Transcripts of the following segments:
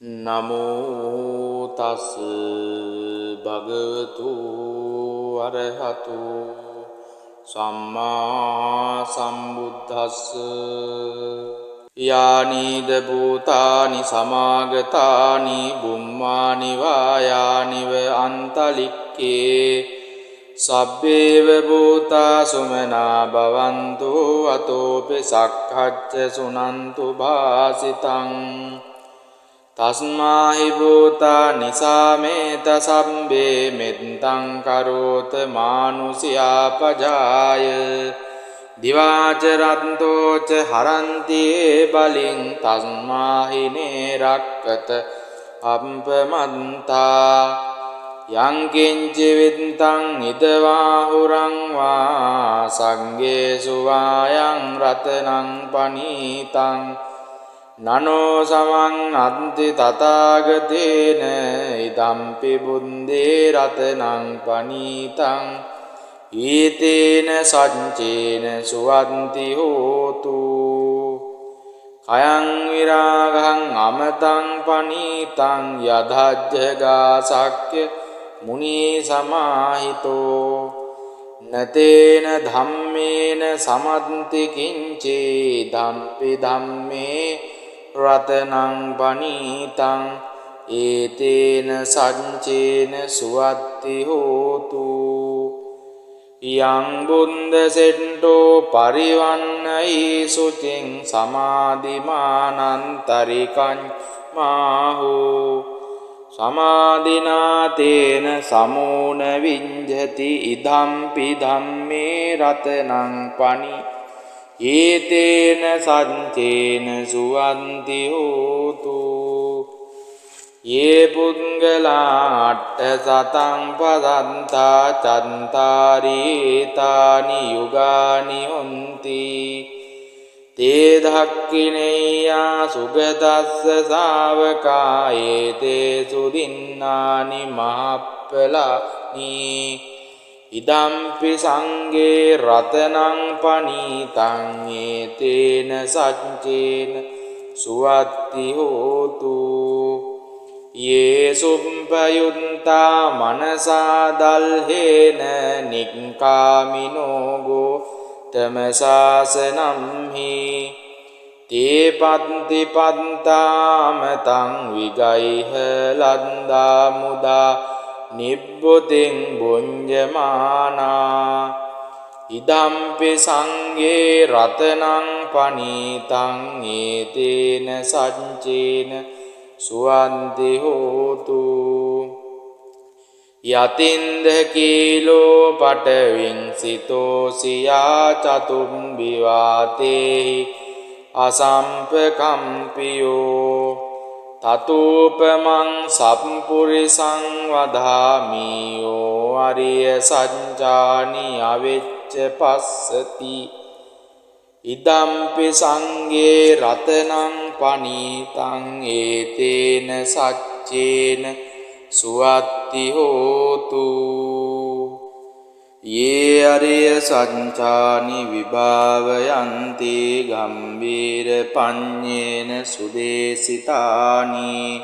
නමෝ තස් භගවතු අරහතු සම්මා සම්බුද්දස්ස යානිද භූතානි සමාගතානි බුම්මානි වායානිව අන්තලික්කේ සබ්බේව භූතා සුමනා භවන්තු අතෝපි සක්ඛච්ච සුනන්තු භාසිතං තස්මාහි භූතා නිසාමේත සම්බේ මෙත්තං කරෝත මානුසියා පජාය දිවාච රන්තෝච හරන්ති බලින් තස්මාහි නේරක්කත අප්පමන්තා යං කිංචි විත්තං ඉදවාහුරං වා සංගේසු වායං රතනං පනීතං නනෝ සමං අන්ති තථාගතේන ඉදම්පි බුද්දේ රතනං පනීතං ඊතේන සච්චේන සුවන්ති හෝතු කයං විරාගං අමතං පනීතං යදජ්ජගා සක්්‍ය මුනි සමාහිතෝ නතේන ධම්මේන සමන්ති කිංචේ ධම්පි ධම්මේ රතනං පනීතං ඒතේන සච්චේන සුවත්ති හෝතු යං බුද්ද සෙට්ටෝ පරිවන්නයි සුචින් සමාධිමානන්තරිකං මාහෝ සමාධිනාතේන සමෝන විඤ්ජති ඉදම්පි ධම්මේ රතනං පනි ඒතේන සච්චේන සුවන්ති හෝතු යේ පුද්ගලාට්ඨ සතං පදන්තා චන්තාරීතානි යුගානි හොන්ති තේ ධක්ඛිනේයා සුගතස්ස ශාවකායේ තේ සුදින්නානි මහප්පලානි ඉදම්පි සංගේ රතනං පනීතං ඒතේන සච්චේන සුවත්ති හෝතු යේ සුම්පයුන්තා මනසා දල්හේන නික්ඛාමිනෝ තමසාසනම්හි තේ පත්ති පත්තාමතං විගයිහ ලද්දා මුදා නිබ්බුතින් බුඤ්ජමානා ඉදම්පි සංගේ රතනං පනීතං ඒතේන සච්චේන සුවන්ති හෝතු යතින්ද කීලෝ පටවින් සිතෝසියා චතුම්බි වාතේහි අසම්පකම්පියෝ තතූපමං සම්පුරිසං වදාමියෝ අරිය සඤ්ජානි අවෙච්ච පස්සති ඉදම්පි සංගේ රතනං පනීතං ඒතේන සච්චේන සුවත්ති හෝතු යේ අරිය සඤ්චානි විභාවයන්ති ගම්බීර පඤ්ඤේන සුදේසිතානි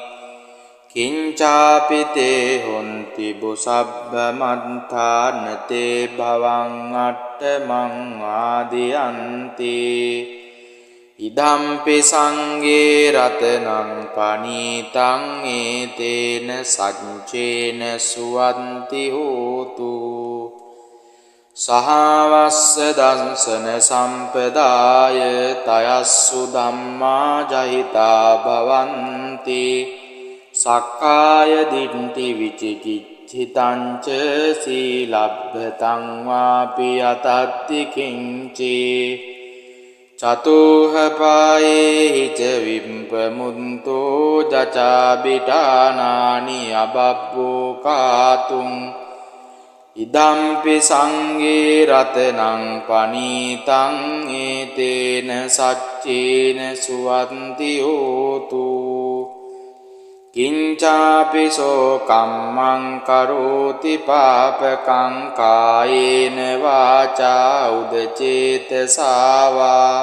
කිංචාපි තේ හොන්ති බුසබ්බ මන්තානතේ භවං අට්ඨමං ආදියන්ති ඉදම්පි සංගේ රතනං පනීතං ඒතේන සච්චේන සුවන්ති හෝතු සහවස්ස දංසන සම්පදාය තයස්සු ධම්මා ජහිතා භවන්ති සක්කාය දිට්ඨි විචිකිච්ඡිතං ච සීලබ්බතං වාපි අතත්ති කිංචේ චතුහ පායේ ච විම්පමුන්තෝ ජචාබිටානානි අබබ්බෝ කාතුං ඉදම්පි සංගේ රතනං පනීතං ඒතේන සච්චේන සුවන්ති හෝතු කිංචාපි සෝ කම්මං කරෝති පාපකං කායේන වාචා උදචේතසාවා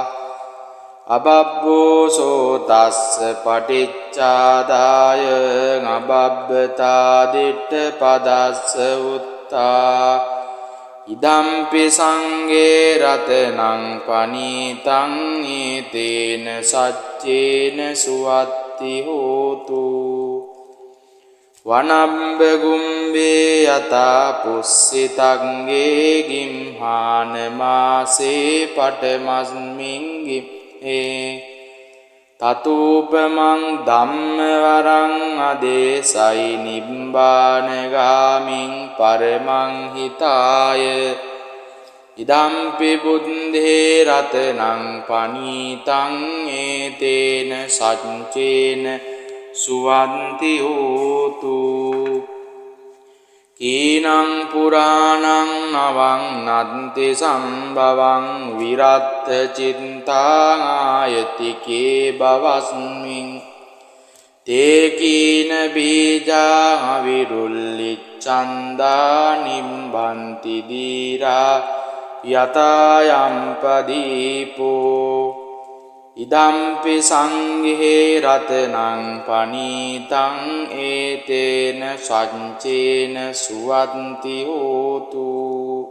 අබබ්බෝසෝ තස්ස පටිච්චාදාය අබබ්බතා දිට්ඨ පදස්ස උත්තා ඉදම්පි සංඝේ රතනං පනීතං ඊතේන සච්චේන සුවත්ති හෝතු වනම්බ ගුම්බේ යතා පුස්සිතංගේ ගිම්හාන මාසේ පටමස්මින් ගිම්හේ තතූපමං ධම්මවරං අදේසයි නිබ්බානගාමින් පරමං හිතාය ඉදම්පි බුද්ධේ රතනං පනීතං ඒතේන සච්චේන සුවන්ති හෝතු කීනං පුරාණං නවං නන්ති සම්භවං විරත්ත චිත්තාං ආයතිකේ බවස්මින් තේ කීන බීජා විරුල්ලිච්ඡන්දා නිම්බන්ති දීරා යතයම් පදීපෝ ඉදම්පි සංඝේ රතනං පනීතං ඒතේන සච්චේන සුවන්ති හෝතු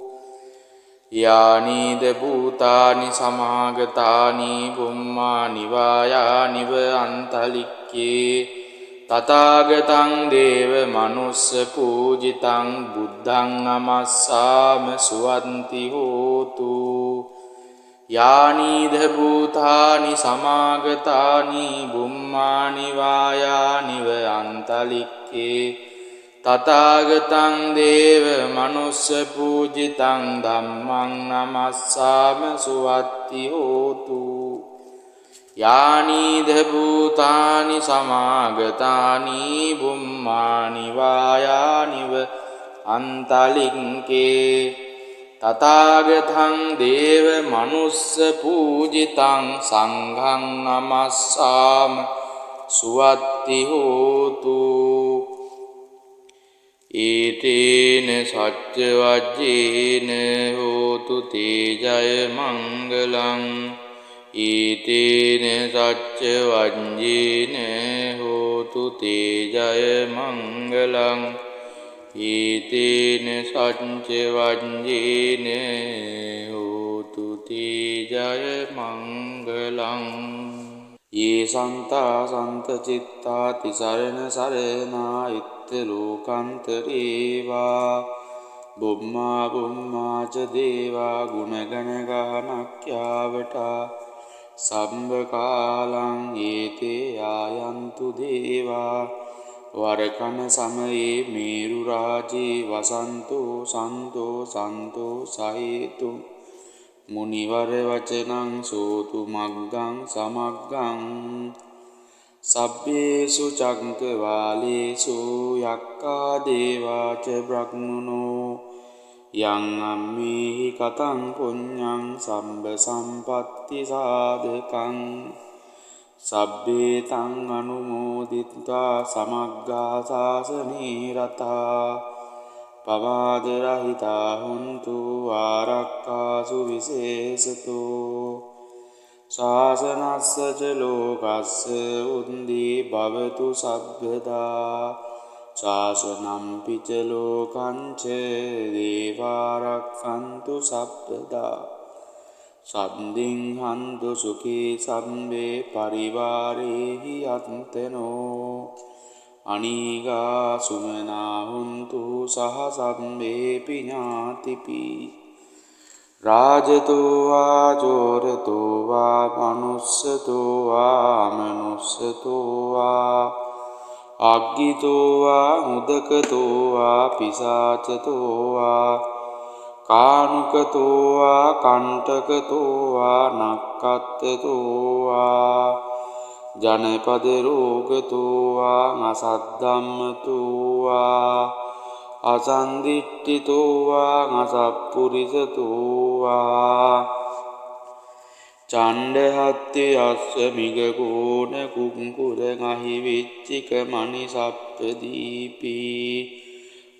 යානිද භූතානි සමාගතානි බුම්මානි වායානිව අන්තලික්කේ තථාගතං දේව මනුස්ස පූජිතං බුද්ධං නමස්සාම සුවන්ති හෝතු යානිද භූතානි සමාගතානි බුම්මානි වායානිව අන්තලික්කේ තථාගතං දේව මනුස්ස පූජිතං ධම්මං නමස්සාම සුවත්ති හෝතු යානිද භූතානි සමාගතානි බුම්මානි වායානිව අන්තලික්කේ තථාගතං දේව මනුස්ස පූජිතං සංඝං නමස්සාම සුවත්ති හෝතු ඊතේන සච්ච වජ්ජේන හෝතු තේ ජය මංගලං ඊතේන සච්ච වජ්ජේන හෝතු තේ ජය මංගලං ඊතේන සච්ච වජ්ජේන හෝතු තේ ජය මංගලං යේ සන්තා සන්ත චිත්තා තිසරණ සරණා ඉත්ත ලෝකන්තරේවා බුම්මා බුම්මාච දේවා ගුණගණ ගානක්ඛ්‍යාවටා සම්බ කාලං ඒතේ ආයන්තු දේවා වරකන සමයේ මේරු රාජේ වසන්තෝ සන්තෝ සන්තෝ සහේතු මුනිවර වචනං සෝතු මග්ගං සමග්ගං සබ්බේසු චක්කවාලේසු යක්ඛා දේවාච බ්‍රහ්මනෝ යං අම්මේහි කතං පුඤ්ඤං සම්බ සම්පත්ති සාධකං සබ්බේ තං අනුමෝදිත්වා සමග්ගා සාසනේ රතා පවාද රහිතා හුන්තු ආරක්ඛාසු විශේෂතෝ ශාසනස්ස ච ලෝකස්ස උන්දී භවතු සබ්බදා ශාසනම් පිච ලෝකං ච දේවාරක්ඛන්තු සබ්බදා සම්දින් හන්තු සුඛී සම්බේ පරිවාරේහි අත්තනෝ අනීගා සුමනා හුන්තු සහ සම්බේපි ඥාතිපි රාජතෝ වා චෝරතෝ වා මනුස්සතෝ වා මනුස්සතෝ වා අග්ගිතෝ වා උදකතෝ වා පිසාචතෝ වා කානුකතෝ වා කණ්ඨකතෝ වා නක්ඛත්තතෝ වා ජනපද රෝගතෝ වා අසද්ධම්මතෝ වා අසන්දිට්ඨිතෝ වා අසප්පුරිසතෝ වා චණ්ඩහත්ති අස්ස මිගකෝණ කුංකුර ගහි විච්චික මණි සප්පදීපි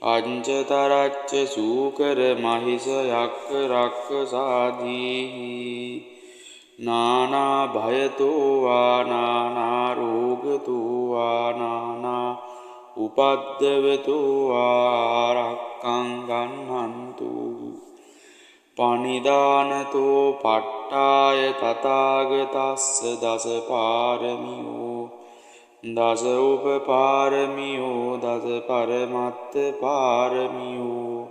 අංජතරච්ච සූකර මහිස යක්ක රක්ක සාදීහි නානා භයතෝ වා නානා රෝගතෝ වා නානා උපද්දවතෝ වා රක්ඛං ගන්නන්තු පනිදානතෝ පට්ඨාය තථාගතස්ස දස පාරමියෝ දස උපපාරමියෝ දස පරමත්ත පාරමියෝ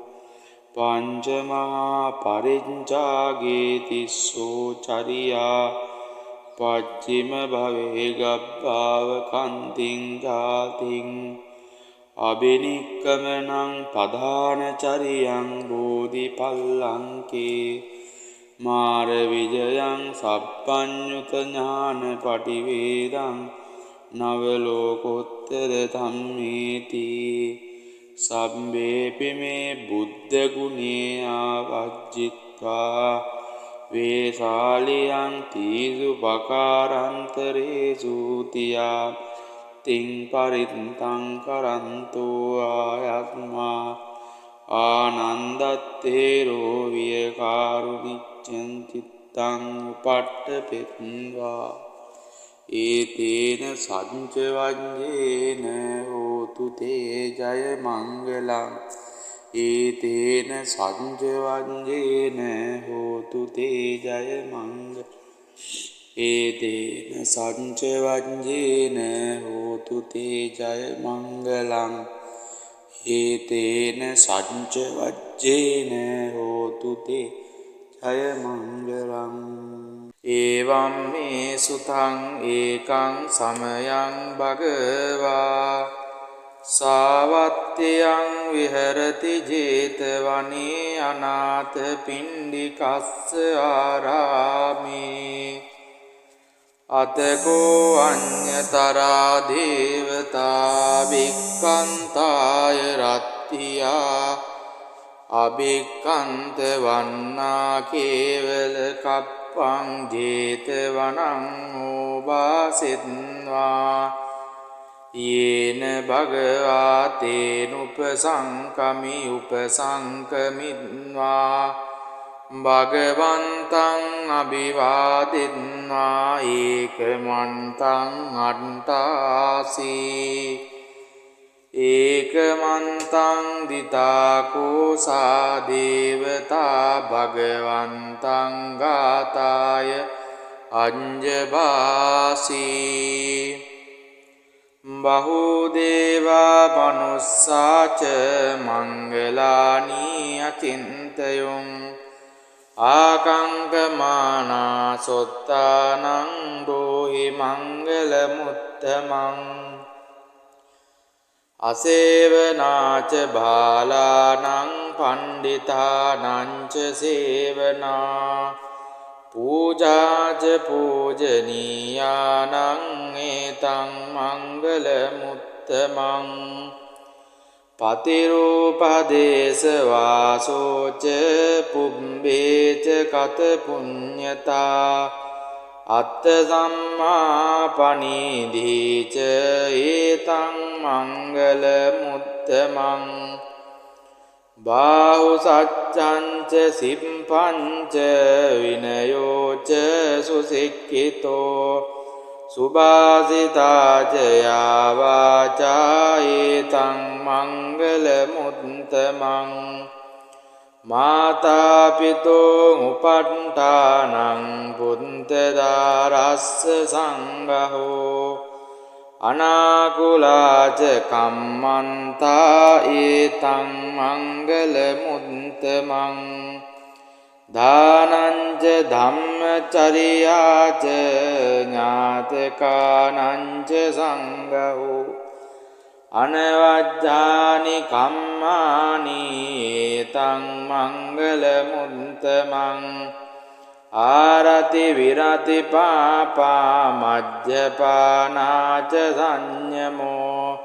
පංචමහා පරිඤ්චාගේ තිස්සෝ චරියා පච්චිම භවේ ගබ්බාව කන්තිං ජාතිං අබිනික්කමනං පධාන චරියං බෝධිපල්ලංකේ මාර විජයං සප්පඤ්ඤුත ඥාන පටිවේදං නවලෝකෝත්තර ධම්මේති සම්බේපි මේ බුද්ධ ගුණේ ආවජ්ජිත්වා වේසාලියං තීසු පකාරන්තරේසු තියා තිං පරිත්තං කරන්තෝ ආයත්මා ආනන්දත්තේරෝ වියකාරුනිච්ඡං චිත්තං උපට්ඨපෙත්වා ඒතේන සංච වඤ්ඤේන හෝතු තේ ජය මංගලං ඒතේන සංච වඤ්ඤේන හෝතු තේ ජය මංගලං ඒතේන සංච වඤ්ඤේන හෝතු තේ ජය මංගලං ඒතේන සංච වජ්ජේන හෝතු තේ ජය මංගලං එවං මේ සුතං ඒකං සමයං භගවා සාවත්තියං විහෙරති ජේතවනේ අනාථ පිණ්ඩිකස්ස ආරාමේ අතකෝ අඤ්ඤතරා දේවතා වික්ඛන්තාය රත්තියා අභික්ඛන්ත වන්නා කේවල කප්පං ජේතවනං ඕවාසෙත්වා යේන භගවා තේනුපසංකමි උපසංකමිත්වා භගවන්තං අභිවාදිත්වා ඒකමන්තං අට්ඨාසී ඒකමන්තං දිතාකෝසා දේවතා භගවන්තං ගාතාය අඤ්ජභාසී බහුදේවා මනුස්සාච මංගලානී අචින්තයොං ආකංකමානා සොත්තානං රෝහි මංගල මුත්තමං අසේවනාච බාලානං පණ්ඩිතානංච සේවනා පූජාච පූජනීයානං ඒතං මංගල මුත්තමං පතිරූපදේශ වාසෝච පුබ්බේච කත පුඤ්ඤතා අත්ථ සම්මාපනීදීච ඒතං මංගල මුත්තමං බාහු සච්ඡංච සිම්පංච විනයෝච සුසික්ඛිතෝ සුභාසිතාච යාවාචා ඒතං මංගල මුත්තමං මාතා පිතෝ උපට්ඨානං පුන්තදාරස්ස සංඝෝ අනාකුලාච කම්මන්තා ඒතං මංගල මුත්තමං දානංච ධම්මචරියාච ඥාතකානංච සංඝෝ අනවජ්ජානි කම්මානි ඒතං මංගල මුත්තමං ආරති විරති පාපා මජ්ජපානාච සංයමෝ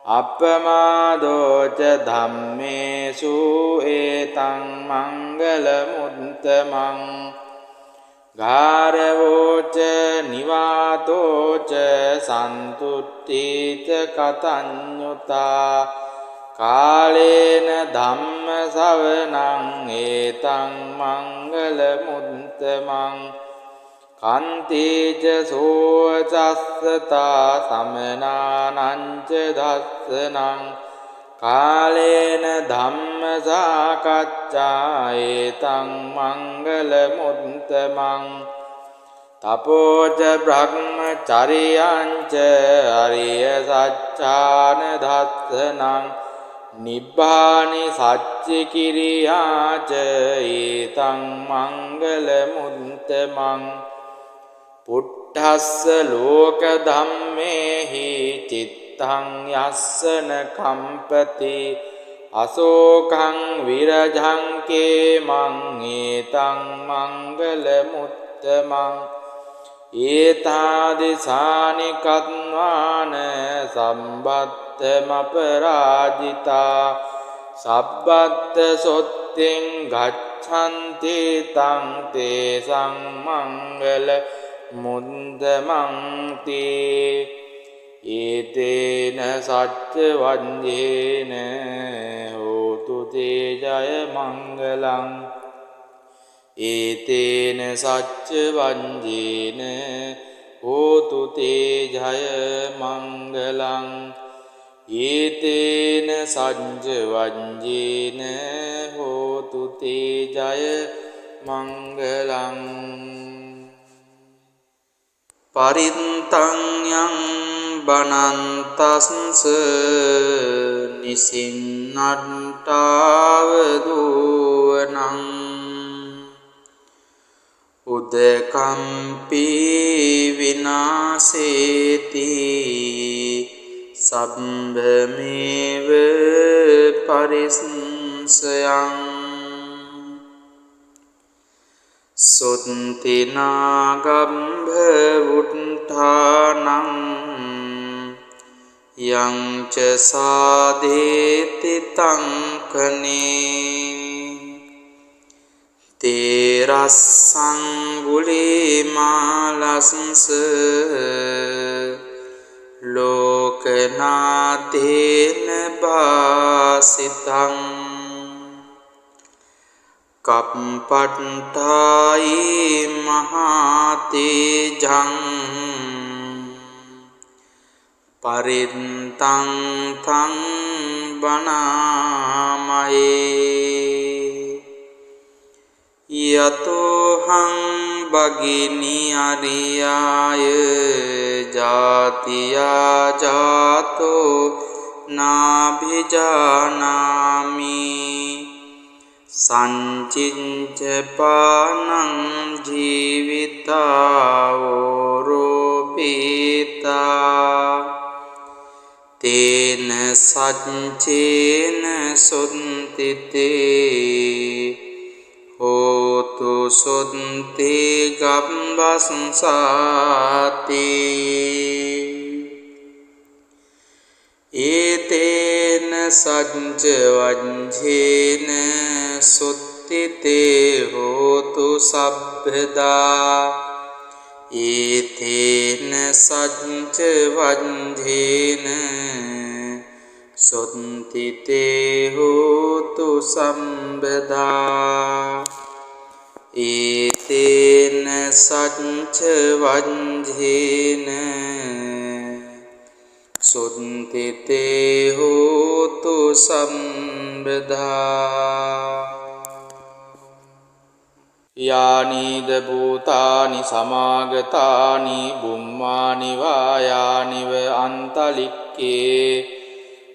අප්පමාදෝච ධම්මේසු ඒතං මංගල මුත්තමං ගාරවෝච නිවාතෝච සන්තුට්ඨීච කතඤ්ඤුතා කාලේන ධම්ම ශවනං ඒතං මංගල මුත්තමං කන්තේච සෝචස්සතා සමනානංච දස්සනං කාලේන ධම්ම සාකච්ඡා ඒතං මංගල මුත්තමං තපෝච බ්‍රහ්මචරියංච අරිය සච්ඡාන දස්සනං නිබ්බානි සච්චි කිරියාච ඒතං මංගල මුත්තමං පුට්ඨස්ස ලෝක ධම්මේහි චිත්තං යස්සන කම්පති අසෝකං විරජං කේමං ඒතං මංගල මුත්තමං ඒතාදිසානි කත්වාන සම්බත්තමපරාජිතා සබ්බත්ත සොත්තෙන් ගච්ඡන්ති තං තේසං මංගල මුද්දමන්ති ඒතේන සච්ච වඤ්ඤේන හෝතු තේ ජය මංගලං ඒතේන සච්ච වඤ්ඤේන හෝතු තේ ජය මංගලං ඒතේන සච්ච වඤ්ඤේන හෝතු තේ ජය මංගලං පරිත්තං යං බනන්තස්ස නිසින්නට්ඨාව දුවනං උදකම්පි විනාසේති සම්භමේව පරිස්සයං සොත්තිනාගම්භ උට්ඨානං යං ච සාදේති තං කනේ තේරස්සං ගුලිමාලස්ස ලෝකනාතේන භාසිතං කප්පට්ඨායි මහතේජං පරිත්තං තං බණාමයේ යතෝහං භගිනි අරියාය ජාතියා ජාතෝ නාභිජානාමි සංචින්ච පානං ජීවිතාවෝරෝපීතා තේන සච්චේන සොන්තිතේ හෝතු සොන්තේ ගම්බස්සාති ඒතේන සච්ච වඤ්ඤේන සුත්තිතේ හෝතු සබ්බදා ඒතේන සච්ච වඤ්ඤේන සුත්තිතේ හෝතු සම්බදා ඒතේන සච්ච වඤ්ඤේන සුත්තිතේ හෝතු සම්බදා යානිද භූතානි සමාගතානි බුම්මානි වායානිව අන්තලික්කේ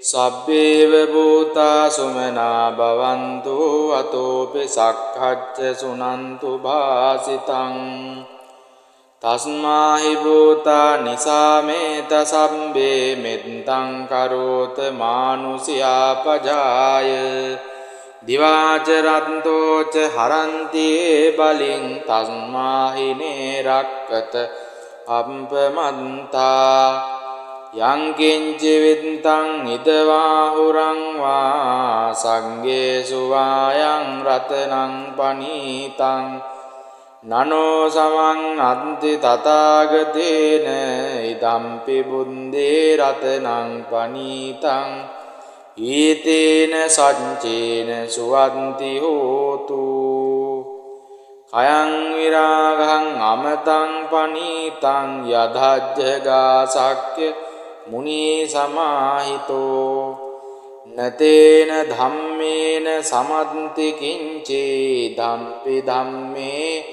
සබ්බේව භූතා සුමනා භවන්තු අතෝපි සක්ඛච්ච සුනන්තු භාසිතං තස්මාහි භූතා නිසාමේත සම්බේ මෙත්තං කරෝත මානුසියා පජාය දිවාච රන්තෝච හරන්ති බලින් තස්මාහිනේ රක්කත අප්පමන්තා යං කිංචි විත්තං ඉදවාහුරං වා සංගේසු වායං රතනං පනීතං නනෝ සමං අන්ති තථාගතේන ඉදම්පි බුද්දේ රතනං පනීතං ඊතේන සච්චේන සුවන්ති හෝතු අයං විරාගං අමතං පනීතං යදජ්ජගා සක්්‍ය මුනි සමාහිතෝ නතේන ධම්මේන සමන්ති කිංචේ ධම්පි ධම්මේ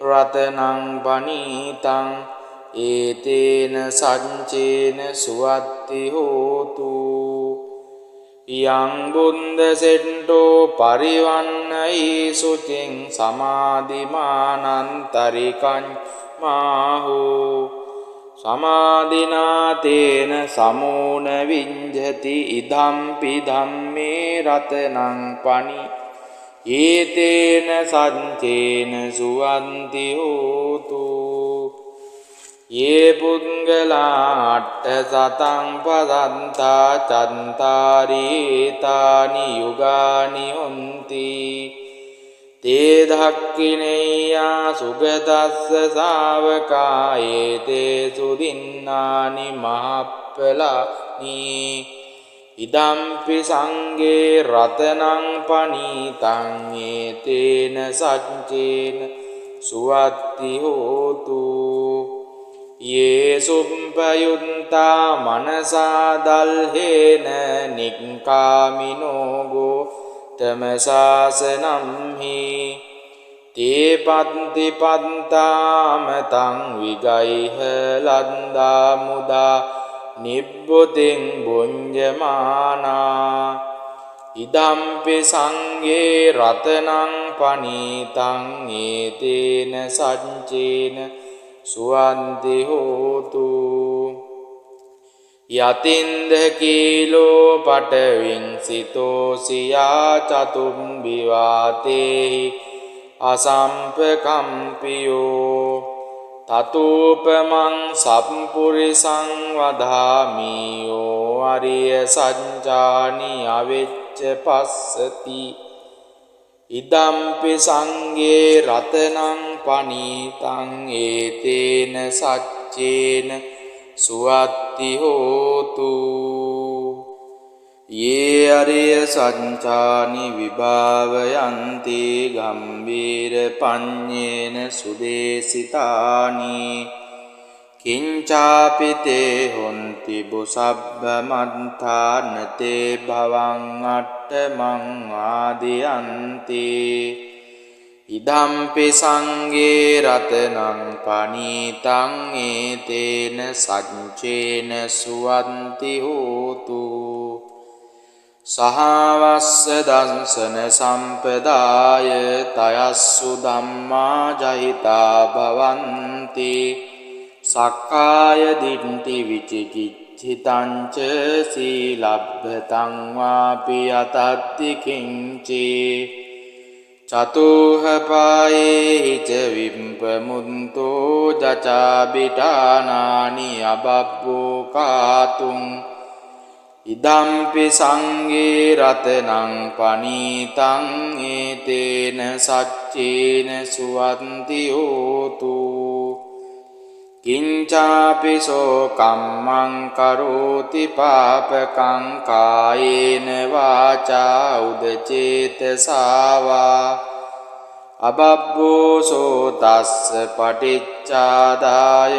රතනං පනීතං ඒතේන සංචේන සුවත්ති හෝතු යං බුන්ද සෙට්ටෝ පරිවන්නයි සුචින් සමාධිමානන්තරිකං මාහෝ සමාධිනාතේන සමෝන විඤ්ජති ඉදම්පි ධම්මේ රතනං පනි ඒතේන සංචේන සුවන්ති හෝතු ये පුද්ගලා අට්ඨ සතං පදන්තා චන්තාරීතානි යුගානි හොන්ති තේ ධක්ඛිනේයා සුගතස්ස ශාවකා ඒතේ සුදින්නානි මහප්පලානි ඉදම්පි සංඝේ රතනං පනීතං ඒතේන සච්චේන සුවත්ති හෝතු ये सुम्पयुन्ता मनसा दल्हेन निक्कामिनो गोतमशासनं हि ते पन्ति पन्ताम तं विगैह लन्दा मुदा निब्बुतिं भुञ्जमाना इदम्पि संगे रत्नं पनीतं एतेन सञ्चेन සුවන්ති හෝතු යතින්ද කීලෝ පටවින් සිතෝසියා චතුම්බි වාතේහි අසම්පකම්පියෝ තතූපමං සම්පුරිසං වදාමියෝ අරිය සංජානි අවෙච්ච පස්සති ඉදම්පි සංගේ රතනං පනීතං ඒතේන සච්චේන සුවත්ති හෝතු යේ අරිය සංචානි විභාවයන්ති ගම්බීර පඤ්ඤේන සුදේසිතානි කිංචාපිතේ හොන්ති බුසබ්බ මන්තානතේ භවං අට්ඨමං ආදියන්ති ඉදම්පි සංගේ රතනං පනීතං ඒතේන සංචේන සුවන්ති හෝතු සහවස්ස දංසන සම්පදාය තයස්සු ධම්මා ජහිතා භවන්ති සක්කාය දිට්ඨි විචිකිච්ඡිතං ච සීලබ්බතං වාපි අතත්ති කිංචේ චතුහ පායේ ච විම්පමුන්තෝ ජචාබිටානානි අබබ්බෝ කාතුං ඉදම්පි සංගේ රතනං පනීතං ඒතේන සච්චේන සුවන්ති හෝතු කිංචාපිසෝ කම්මං කරෝති පාපකං කායේන වාචා උදචේතසාවා අබබ්බෝසෝ තස්ස පටිච්චාදාය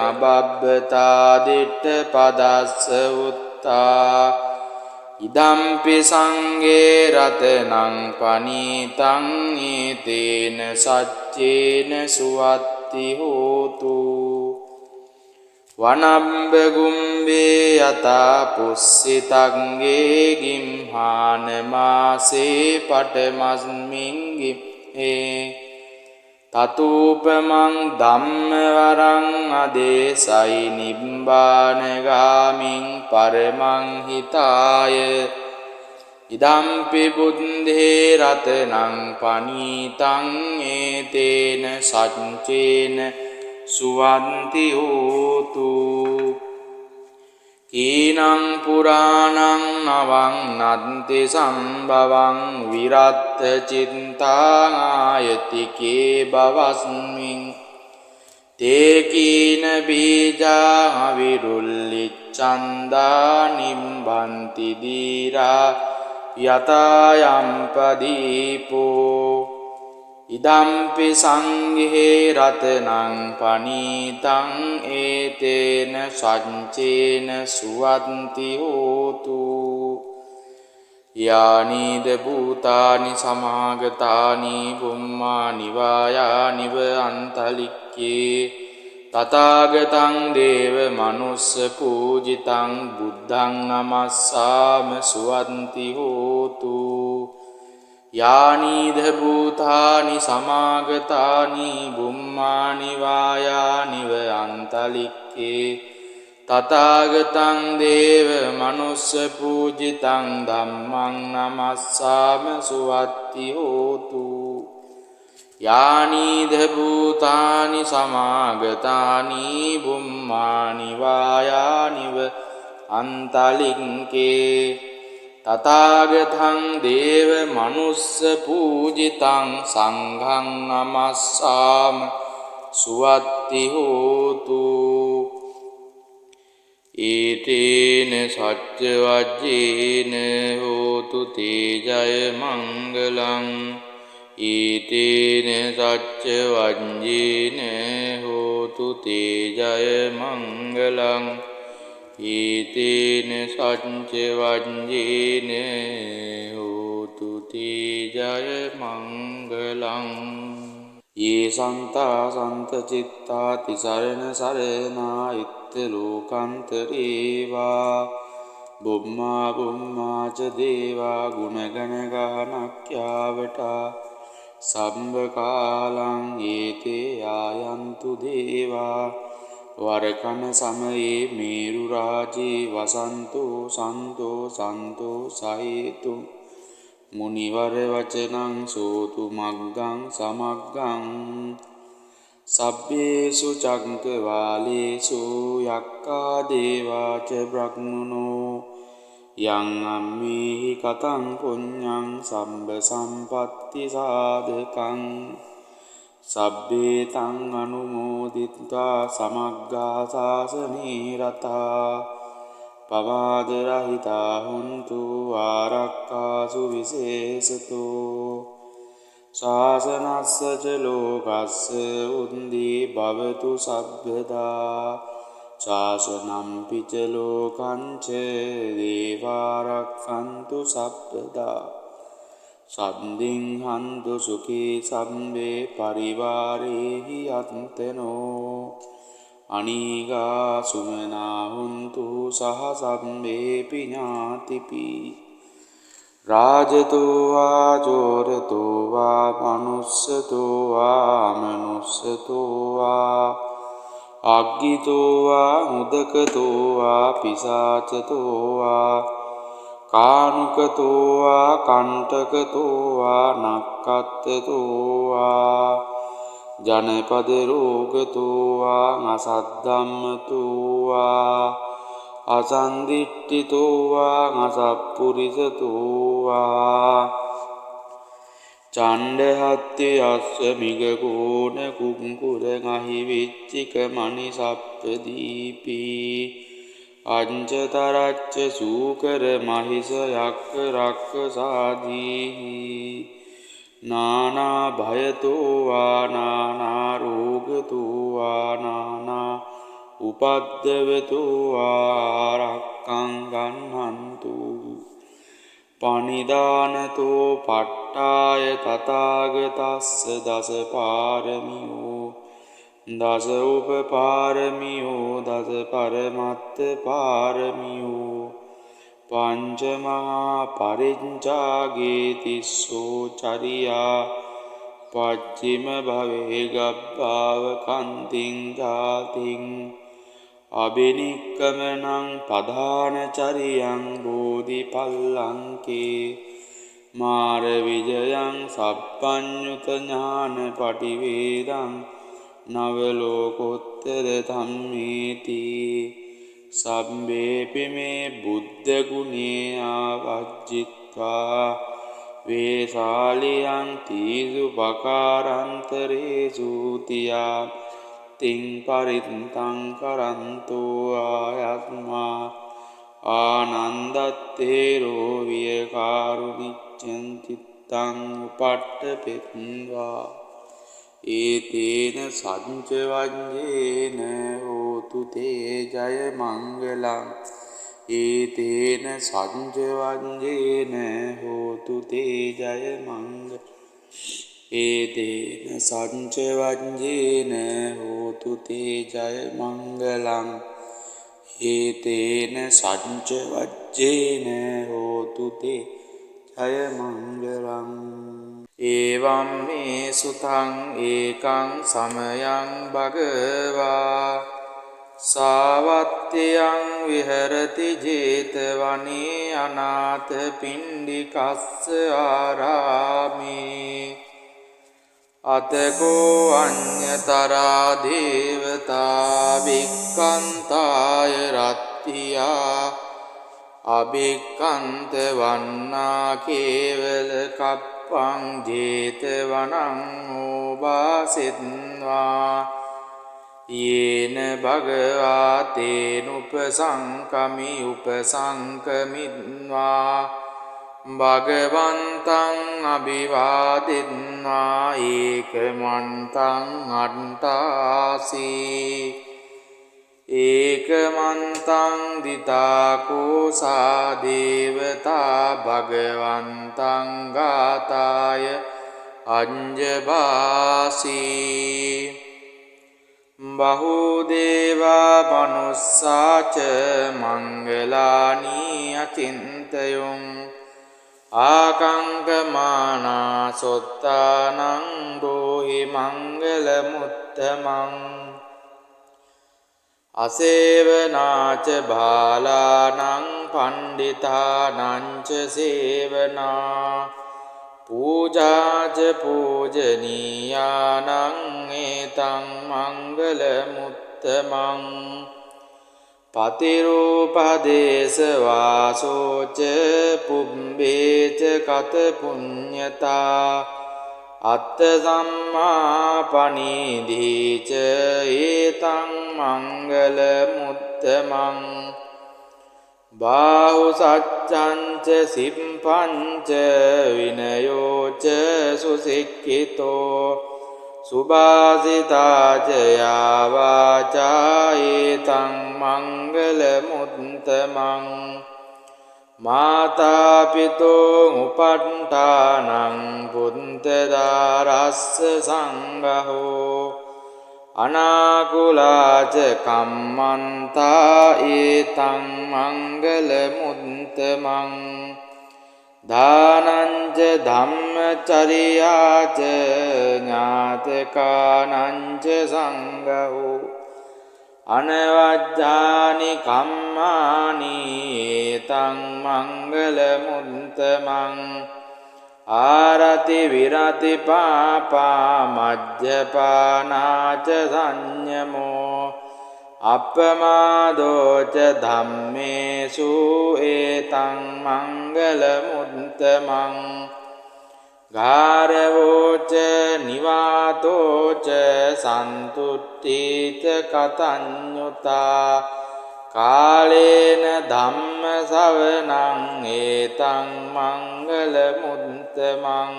අබබ්බතා දිට්ඨ පදස්ස උත්තා ඉදම්පි සංගේ රතනං පනීතං ඒතේන සච්චේන සුවත්ති හෝතු වනම්බ ගුම්බේ යතා පුස්සිතංගේ ගිම්හාන මාසේ පටමස්මින් ගිම්හේ තතූපමං ධම්මවරං අදේසයි නිබ්බානගාමින් පරමං හිතාය ඉදම්පි බුද්ධේ රතනං පනීතං ඒතේන සච්චේන සුවන්ති හෝතු කීනං පුරාණං නවං නන්ති සම්භවං විරත්ත චිත්තායතිකේ බවස්මින් තේ කීන බීජා විරුල්ලිච්ඡන්දා නිම්බන්ති දීරා යතායම්පදීපෝ ඉදම්පි සංඝේ රතනං පනීතං ඒතේන සච්චේන සුවන්ති හෝතු යානීද භූතානි සමාගතානි බුම්මානි වායානිව අන්තලික්කේ තථාගතං දේව මනුස්ස පූජිතං බුද්ධං නමස්සාම සුවන්ති හෝතු යානීද භූතානි සමාගතානි බුම්මානි වායානිව අන්තලික්කේ තථාගතං දේව මනුස්ස පූජිතං ධම්මං නමස්සාම සුවත්ති හෝතු යානීද භූතානි සමාගතානි බුම්මානි වායානිව අන්තලික්කේ තථාගතං දේව මනුස්ස පූජිතං සංඝං නමස්සාම සුවත්ති හෝතු ඒතේන සච්ච වජ්ජේන හෝතු තේ ජය මංගලං ඒතේන සච්ච වජ්ජේන හෝතු තේ ජය මංගලං ඒතේන සච්ච වජ්ජේන හෝතු තේ ජය මංගලං යේ සන්තා සන්ත චිත්තා තිසරණ සරණා ඉත්ත ලෝකන්තරේවා බුම්මා බුම්මා ච දේවා ගුණගණ ගානක්ඛ්‍යාවටා සම්බ කාලං ඒතේ ආයන්තු දේවා වරකන සමයේ මේරු රාජේ වසන්තෝ සන්තෝ සන්තෝ සහේතු මුනිවර වචනං සෝතු මග්ගං සමග්ගං සබ්බේසු චක්කවාලේසු යක්ඛා දේවා ච බ්‍රහ්මනෝ යං අම්මේහි කතං පුඤ්ඤං සම්බ සම්පත්ති සාධකං සබ්බේ තං අනුමෝදිත්වා සමග්ගා සාසනේ රතා පවාද රහිතා හුන්තු ආරක්ඛාසු විශේෂතෝ ශාසනස්ස ච ලෝකස්ස උන්දී භවතු සබ්බදා ශාසනම් පිච ලෝකං ච දේවාරක්ඛන්තු සබ්බදා සම්දින් හන්තු සුඛී සම්බේ පරිවාරේහි අත්තනෝ අනීගා සුමනා හුන්තු සහ සම්බේපි ඥාතිපි රාජතෝ වා චෝරතෝ වා මනුස්සතෝ වා මනුස්සතෝ වා අග්ගිතෝ වා මුදකතෝ වා පිසාචතෝ වා කානුකතෝ වා කණ්ඨකතෝ වා නක්ඛත්තතෝ වා ජනපද රෝගතෝ වා අසද්ධම්මතෝ වා අසන්දිට්ඨිතෝ වා අසප්පුරිසතෝ වා චණ්ඩහත්ති අස්ස මිගකෝණ කුංකුර ගහි විච්චික මණි සප්පදීපි අංජතරච්ච සූකර මහිස යක්ක රක්ක සාදීහි නානා භයතෝ වා නානා රෝගතෝ වා නානා උපද්දවතෝ ආරක්ඛං ගන්නන්තු පනිදානතෝ පට්ඨාය තථාගතස්ස දස පාරමියෝ දස උපපාරමියෝ දස පරමත්ත පාරමියෝ පංච මහා පරිඤ්චාගේ තිස්සෝ චරියා පච්චිම භවේ ගබ්බාව කන්තිං ජාතිං අබිනික්කමනං පධාන චරියං බෝධිපල්ලංකේ මාර විජයං සප්පඤ්ඤුත ඥාන පටිවේදං නවලෝකෝත්තර ධම්මේති සම්බේපි මේ බුද්ධ ගුණේ ආවජ්ජිත්වා වේසාලියං තීසු පකාරන්තරේසු තියා තින් පරිත්තං කරන්තෝ ආයත්මා ආනන්දත්තේරෝ විය කාරුණිච්ඡන් චිත්ත චිත්තං උපට්ඨපෙත්වා ඒතේන සච්ච වජ්ජේන හෝතු තේ ජය මංගලං ඒතේන සච්ච වජ්ජේන හෝතු තේ ජය මංගලං ඒතේන සච්ච වජ්ජේන හෝතු තේ ජය මංගලං ඒතේන සච්ච වජ්ජේන හෝතු තේ ජය මංගලං ඒවම් මේ සුතං ඒකං සමයං භගවා සාවත්තියං විහෙරති ජේතවනේ අනාථ පිණ්ඩිකස්ස ආරාමේ අතකෝ අඤ්ඤතරා දේවතා වික්ඛන්තාය රත්තියා අභික්ඛන්ත වන්නා කේවල කප්පං ජේතවනං ඕවාසෙත්වා යේන භගවා තේනුපසංකමි උපසංකමිත්වා භගවන්තං අභිවාදෙත්වා ඒකමන්තං අට්ඨාසී ඒකමන්තං දිතාකෝසා දේවතා භගවන්තං ගාතාය අඤ්ජභාසී බහුදේවා මනුස්සාච මංගලානී අචින්තයුං ආකංකමානා සොත්තානං රෝහි මංගල මුත්තමං අසේවනාච බාලානං පණ්ඩිතානංච සේවනා පූජාච පූජනීයානං ඒතං මංගල මුත්තමං පතිරූපදේශ වාසෝච පුබ්බේච කත පුඤ්ඤතා අත්ථ සම්මා පනීධීච ඒතං මංගල මුත්තමං බාහු සච්ඡංච සිම්පංච විනයෝච සුසික්ඛිතෝ සුභාසිතාච යාවාචා ඒතං මංගල මුත්තමං මාතා පිතෝ උපට්ඨානං පුන්තදාරස්ස සංඝෝ අනාකුලාච කම්මන්තා ඒතං මංගල මුත්තමං දානංච ධම්මචරියාච ඥාතකානංච සංඝෝ අනවජ්ජානි කම්මානි ඒතං මංගල මුත්තමං ආරති විරති පාපා මජ්ජපානාච සංයමෝ අප්පමාදෝච ධම්මේසු ඒතං මංගල මුත්තමං ගාරවෝච නිවාතෝච සන්තුට්ඨීච කතඤ්ඤුතා කාලේන ධම්ම ශවනං ඒතං මංගල මුත්තමං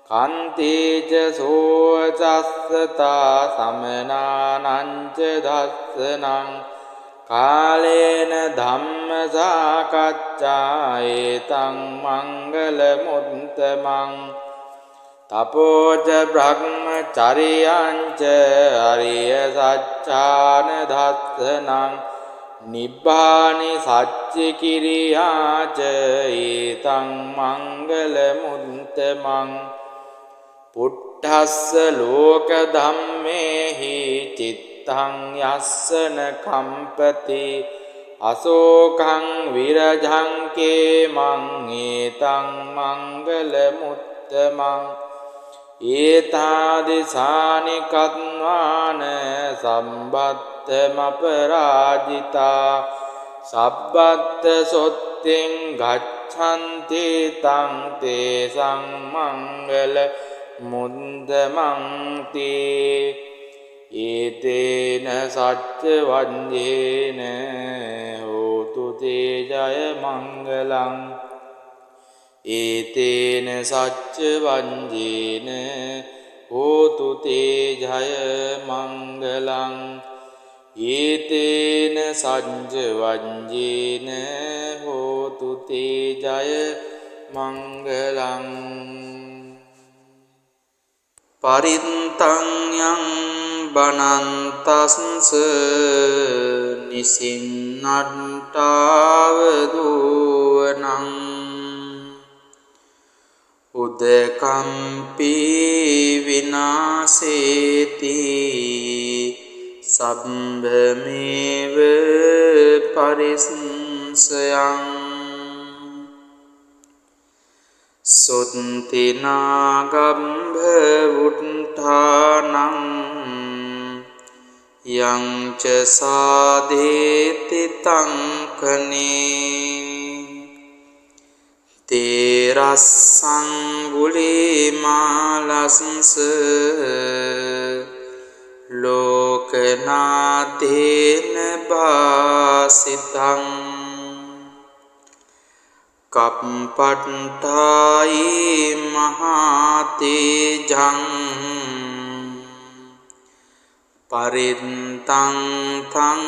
කන්තේච සෝචස්සතා සමනානංච දස්සනං කාලේන ධම්ම සාකච්ඡා ඒතං මංගල මුත්තමං තපෝච බ්‍රහ්මචරියංච අරිය සච්ඡාන දස්සනං නිබ්බානි සච්චි කිරියාච ඒතං මංගල මුත්තමං පුට්ඨස්ස ලෝක ධම්මේහි චිත්තං යස්සන කම්පති අසෝකං විරජං කේමං ඒතං මංගල මුත්තමං ඒතාදිසානි කත්වාන සම්බත්තමපරාජිතා සබ්බත්ත සොත්තෙන් ගච්ඡන්ති තං තේසං මංගල මුද්දමන්ති ඒතේන සච්ච වඤ්ඤේන හෝතු තේ ජය මංගලං ඒතේන සච්ච වංජේන හෝතු තේ ජය මංගලං ඒතේන සච්ච වංජේන හෝතු තේ ජය මංගලං පරිත්තං යං බනන්තස්ස නිසින්නට්ඨාව දුවනං උදකම්පි විනාසේති සම්භමේව පරිස්සයං සුත්තිනාගම්භ උට්ඨානං යං ච සාදේති තං කනේ තේරස්සං ගුලිමාලස්ස ලෝකනාතේන භාසිතං කප්පට්ඨායි මහතේජං පරිත්තං තං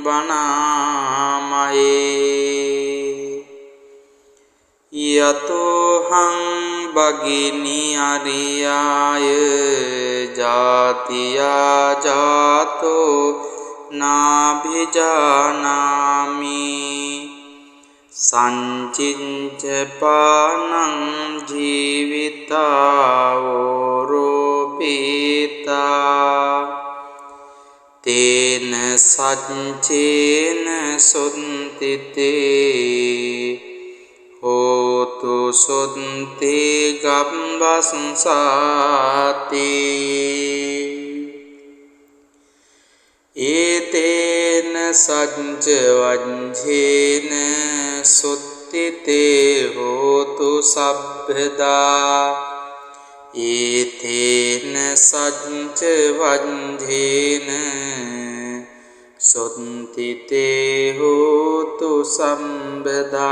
බණාමයේ යතෝහං භගිනි අරියාය ජාතියා ජාතෝ නාභිජානාමි සංචින්ච පානං ජීවිතාවෝරෝපීතා තේන සච්චේන සුත්තිතේ හෝතු සුත්ති ගම්බස්සාති ඒතේන සච්ච වංජේන සුත්තිතේ හෝතු සබ්බදා ඒතේන සච්ච වංජේන සුත්තිතේ හෝතු සම්බදා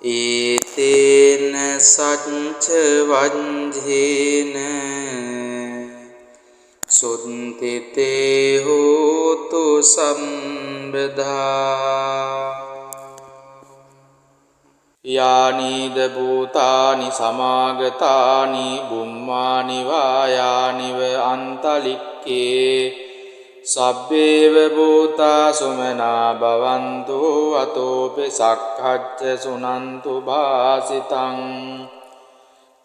ඒතේන සච්ච වංජේන සුත්තිතේ හෝතු සම්බදා යානිද භූතානි සමාගතානි බුම්මානි වායානිව අන්තලික්කේ සබ්බේව භූතා සුමනා භවන්තු අතෝපි සක්ඛච්ච සුනන්තු භාසිතං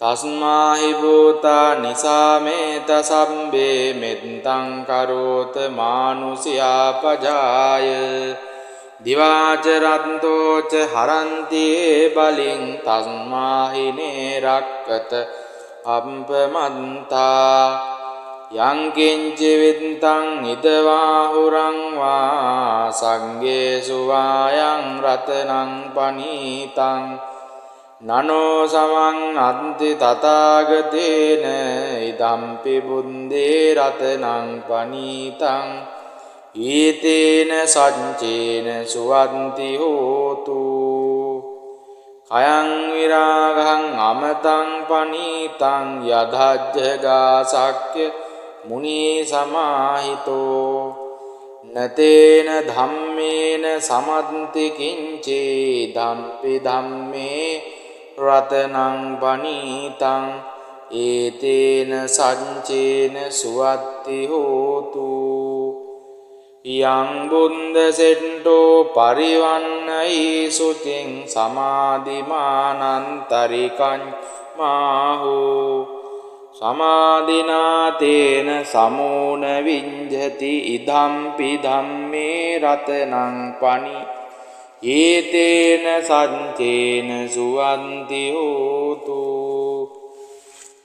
තස්මාහි භූතා නිසාමේත සම්බේ මෙත්තං කරෝත මානුසියා පජාය දිවාච රන්තෝච හරන්තියේ බලෙන් තස්මාහිනේ රක්කත අප්පමන්තා යංකින්ච විත්තං ඉදවාහුරං වා සංගේසු වායං රතනං පනීතං නනෝ සමං අන්ති තථාගතේන ඉදම්පි බුද්දේ රතනං පනීතං ඊතේන සච්චේන සුවන්ති හෝතු කයං විරාගං අමතං පනීතං යදජ්ජගා සක්්‍ය මුනි සමාහිතෝ නතේන ධම්මේන සමන්ති කිංචේ ධම්පි ධම්මේ රතනං පනීතං ඒතේන සච්චේන සුවත්ති හෝතු යං බුන්ද සෙට්ටෝ පරිවන්නයි සුතින් සමාධිමානන්තරිකං මාහෝ සමාධිනාතේන සමෝන විඤ්ජති ඉදම්පි ධම්මේ රතනං පනි ඒතේන සච්චේන සුවන්ති හෝතු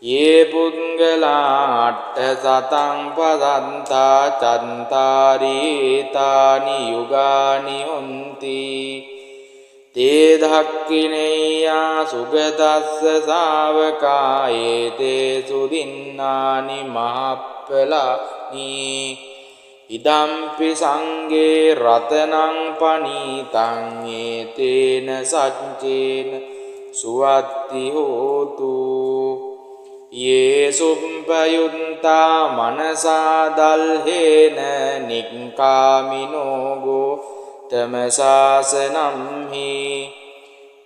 යේ පුද්ගලාට්ඨ සතං පදන්තා චන්තාරීතානි යුගානි හොන්ති තේ ධක්ඛිනේයා සුගතස්ස ශාවකායේ තේ සුදින්නානි මහප්පලානි ඉදම්පි සංඝේ රතනං පනීතං ඒතේන සච්චේන සුවත්ති හෝතු යේ සුප්පයුත්තා මනසා දල්හේන නික්ඛාමිනෝ ගෝතමසාසනම්හි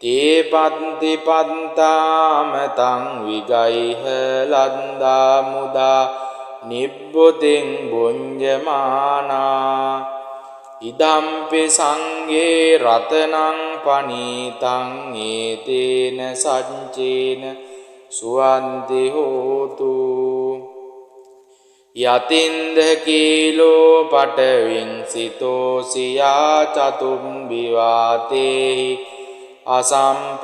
තේ පත්ති පත්තාමතං විගයිහ ලද්දා මුදා නිබ්බුතින් බුඤ්ජමානා ඉදම්පි සංඝේ රතනං පනීතං ඒතේන සච්චේන සුවන්ති හෝතු යතින්ද කීලෝ පටවින් සිතෝසියා චතුම්බි වාතේහි අසම්පකම්පියෝ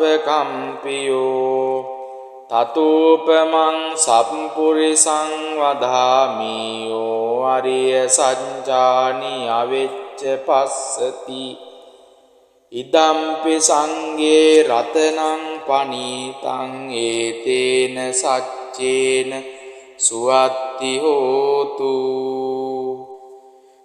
තතූපමං සම්පුරිසං වදාමියෝ අරිය සඤ්ජානි අවෙච්ච පස්සති ඉදම්පි සංඝේ රතනං පනීතං ඒතේන සච්චේන සුවත්ති හෝතු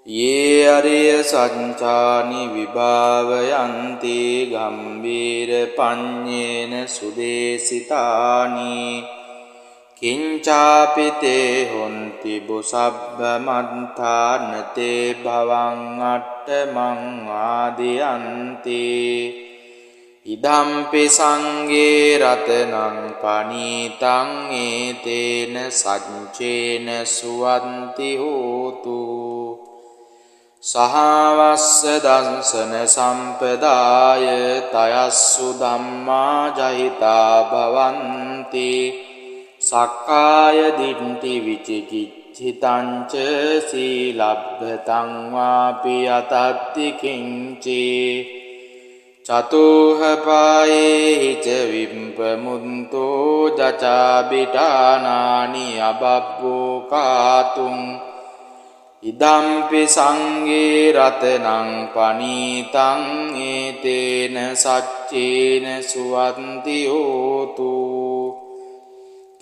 යේ අරිය සඤ්ජානි විභාවයන්ති ගම්බීර පඤ්ඤේන සුදේසිතානි කිංචාපි තේ හොන්ති බුසබ්බ මන්තානතේ භවං අට්ඨමං ආදියන්ති ඉදම්පි සංඝේ රතනං පනීතං ඒතේන සච්චේන සුවන්ති හෝතු සහවස්ස දංසන සම්පදාය තයස්සු ධම්මා ජහිතා භවಂತಿ සක්කාය දිට්ඨි විචිකිච්ඡිතං ච සීලබ්බතං වාපි අතත්ති කිංචේ චතුහ පායේ ච විම්පමුන්තෝ ජචාබිටානානි අබබ්බෝ කාතුං ඉදම්පි සංඝේ රතනං පනීතං ඒතේන සච්චේන සුවන්ති හෝතු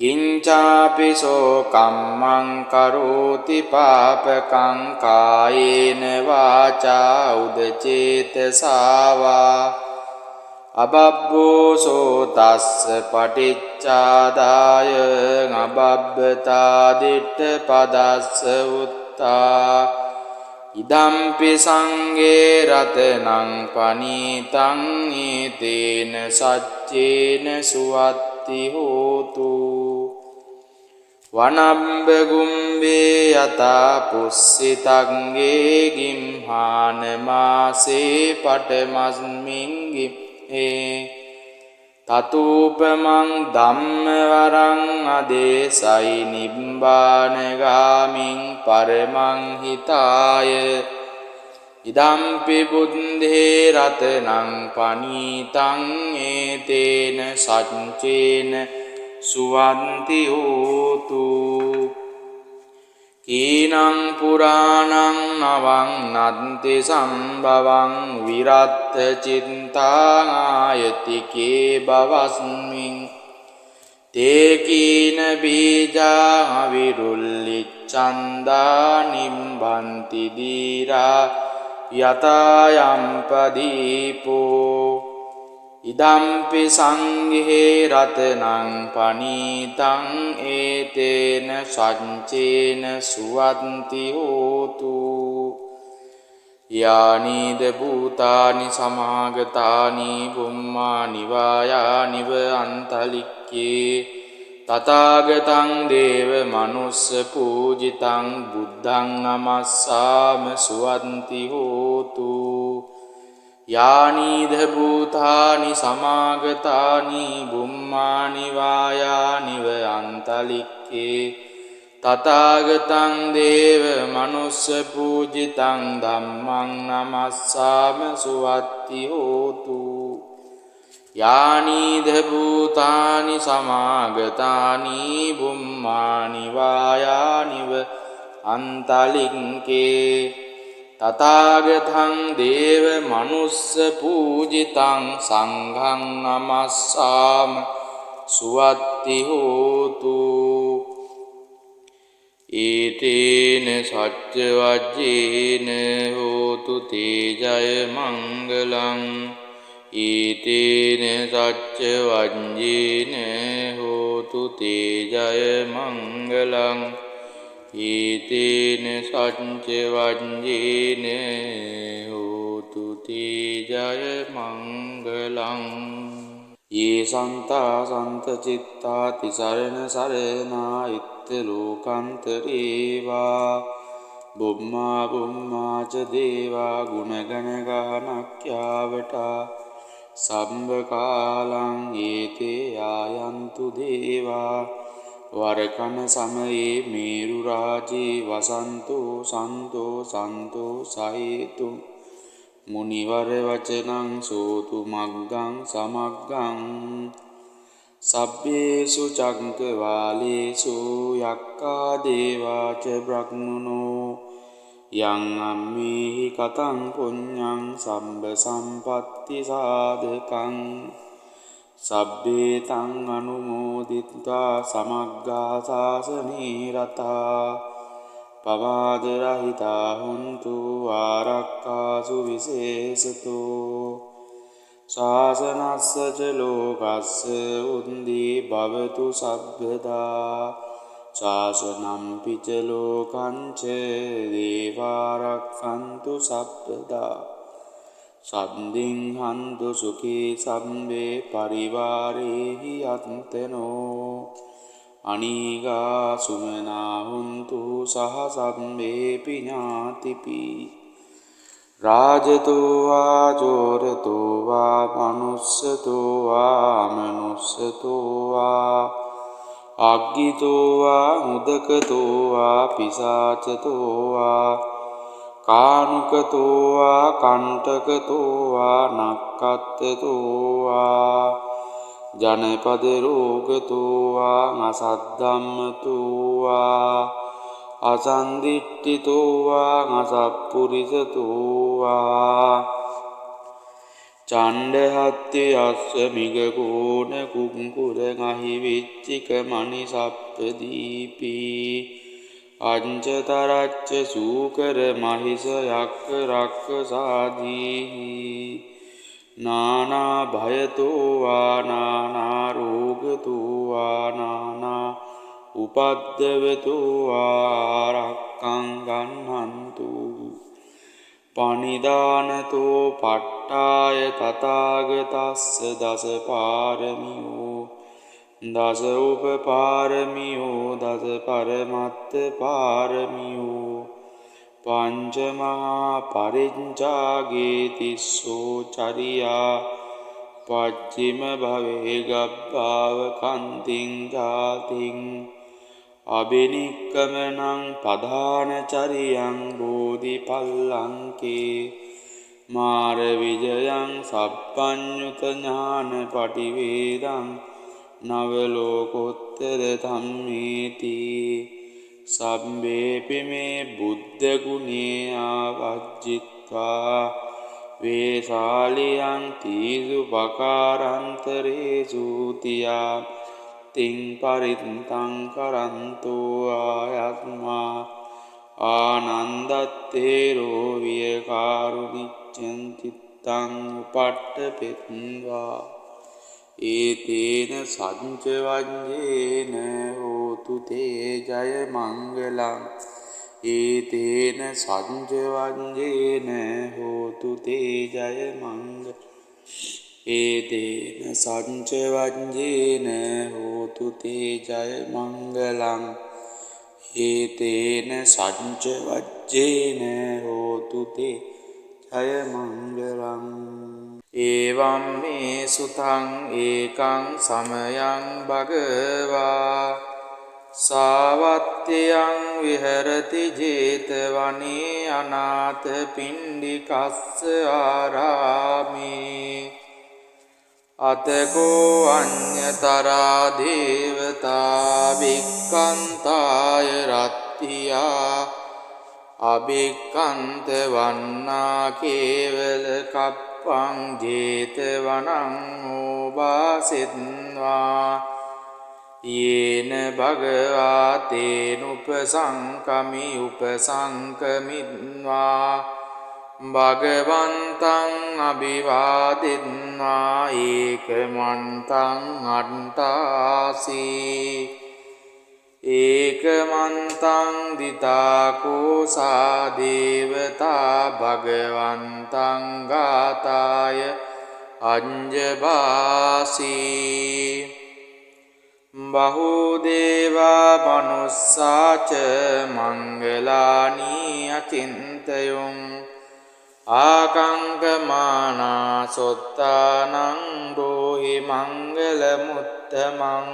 කිංචාපි සෝ කම්මං කරෝති පාපකං කායේන වාචා උදචේතසාවා අබබ්බෝ සෝ තස්ස පටිච්චාදාය අබබ්බතා දිට්ඨ පදස්ස ඉදම්පි සංඝේ රතනං පනීතං ඒතේන සච්චේන සුවත්ති හෝතු වනම්බ ගුම්බේ යතා පුස්සිතංගේ ගිම්හාන මාසේ පටමස්මින් ගිම්හේ තතූපමං ධම්ම වරං අදේසයි නිබ්බානගාමින් පරමං හිතාය ඉදම්පි බුද්ධේ රතනං පනීතං ඒතේන සච්චේන සුවන්ති හෝතු කීනං පුරාණං නවං නන්ති සම්භවං විරත්ත චිත්තායතිකේ බවස්මින් තේ කීන බීජා විරුල්ලිච්ඡන්දා නිම්බන්ති දීරා යතයම් පදීපෝ ඉදම්පි සංඝේ රතනං පනීතං ඒතේන සච්චේන සුවන්ති හෝතු යානිද භූතානි සමාගතානි බුම්මානි වායානිව අන්තලික්කේ තථාගතං දේව මනුස්ස පූජිතං බුද්ධං නමස්සාම සුවන්ති හෝතු යානිද භූතානි සමාගතානි බුම්මානි වායානිව අන්තලික්කේ තථාගතං දේව මනුස්ස පූජිතං ධම්මං නමස්සාම සුවත්ති හෝතු යානිද භූතානි සමාගතානි බුම්මානි වායානිව අන්තලික්කේ තථාගතං දේව මනුස්ස පූජිතං සංඝං නමස්සාම සුවත්ති හෝතු ඒතේන සච්ච වජ්ජේන හෝතු තේ ජය මංගලං ඒතේන සච්ච වජ්ජේන හෝතු තේ ජය මංගලං ඒතේන සච්ච වජ්ජේන හෝතු තේ ජය මංගලං ये सन्ता सन्तचित्ता तिसरण सरणा इत्तलोकान्तरेवा බුම්මා බුම්මා ච දේවා ගුණගණ ගානක්ඛ්‍යාවටා සම්බ කාලං ඒතේ ආයන්තු දේවා වරකන සමයේ මේරු රාජේ වසන්තෝ සන්තෝ සන්තෝ සහේතු මුනිවර වචනං සෝතු මග්ගං සමග්ගං සබ්බේසු චක්කවාලේසු යක්ඛා දේවාච බ්‍රහ්මනෝ යං අම්මේහි කතං පුඤ්ඤං සම්බ සම්පත්ති සාධකං සබ්බේ තං අනුමෝදිත්වා සමග්ගා සාසනේ රතා පවාද රහිතා හුන්තු ආරක්ඛාසු විශේෂතෝ ශාසනස්ස ච ලෝකස්ස උන්දී භවතු සබ්බදා ශාසනම් පිච ලෝකං ච දේවාරක්ඛන්තු සබ්බදා සම්දින් හන්තු සුඛී සම්බේ පරිවාරේහි අත්තනෝ අනීගා සුමනා හුන්තු සහ සම්බේපි ඥාතිපි රාජතෝ වා චෝරතෝ වා මනුස්සතෝ වා මනුස්සතෝ වා අග්ගිතෝ වා මුදකතෝ වා පිසාචතෝ වා කානුකතෝ වා කණ්ඨකතෝ වා නක්ඛත්තතෝ වා ජනපද රෝගතෝ වා අසද්ධම්මතෝ වා අසන්දිට්ඨිතෝ වා අසප්පුරිසතෝ වා චණ්ඩහත්ති අස්ස මිගකෝණ කුංකුර ගහි විච්චික මණි සප්පදීපි අංචතරච්ච සූකර මහිස යක්ක රක්ක සාදීහි නානා භයතෝ වා නානා රෝගතෝ වා නානා උපද්දවතෝ ආරක්ඛං ගන්නන්තු පනිදානතෝ පට්ඨාය තථාගතස්ස දස පාරමියෝ දස උපපාරමියෝ දස පරමත්ත පාරමියෝ පංච මහා පරිඤ්ඡාගේ තිස්සෝ චරියා පච්චිම භවේ ගබ්බාව කන්තිං ජාතිං අබිනික්කමනං පධාන චරියං බෝධිපල්ලංකේ මාර විජයං සප්පඤ්ඤුත ඥාන පටිවේදං නවලෝකෝත්තර ධම්මේති සම්බේපි මේ බුද්ධ ගුණේ ආවජ්ජිත්වා වේසාලියං තීසු පකාරන්තරේසු තියා තින් පරිත්තං කරන්තෝ ආයත්මා ආනන්දත්තේරෝ විය කාරුණිච්ඡං චිත්තං උපට්ඨපෙත්වා ඒතේන සංච වඤ්ඤේන හෝතු තේ ජය මංගලං ඒතේන සංච වඤ්ඤේන හෝතු තේ ජය මංගලං ඒතේන සංච වඤ්ඤේන හෝතු තේ ජය මංගලං ඒතේන සංච වජ්ජේන හෝතු තේ ජය මංගලං එවං මේ සුතං ඒකං සමයං භගවා සාවත්තියං විහෙරති ජේතවනේ අනාථ පිණ්ඩිකස්ස ආරාමේ අතකෝ අඤ්ඤතරා දේවතා වික්ඛන්තාය රත්තියා අභික්ඛන්ත වන්නා කේවල කප්පං ජේතවනං ඕවාසෙත්වා යේන භගවා තේනුපසංකමි උපසංකමිත්වා භගවන්තං අභිවාදිත්වා ඒකමන්තං අට්ඨාසී ඒකමන්තං දිතාකෝසා දේවතා භගවන්තං ගාතාය අඤ්ජබාසී බහුදේවා මනුස්සාච මංගලානී අචින්තයුං ආකංකමානා සොත්තානං රෝහි මංගල මුත්තමං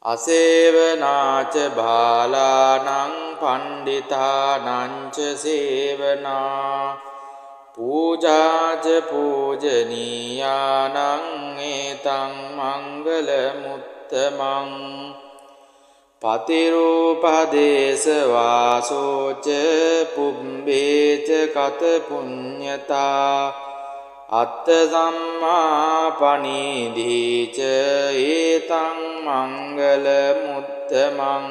අසේවනාච බාලානං පණ්ඩිතානංච සේවනා පූජාච පූජනීයානං ඒතං මංගල මුත්තමං පතිරූපදේශ වාසෝච පුබ්බේච කත පුඤ්ඤතා අත්ථ සම්මාපනීධීච ඒතං මංගල මුත්තමං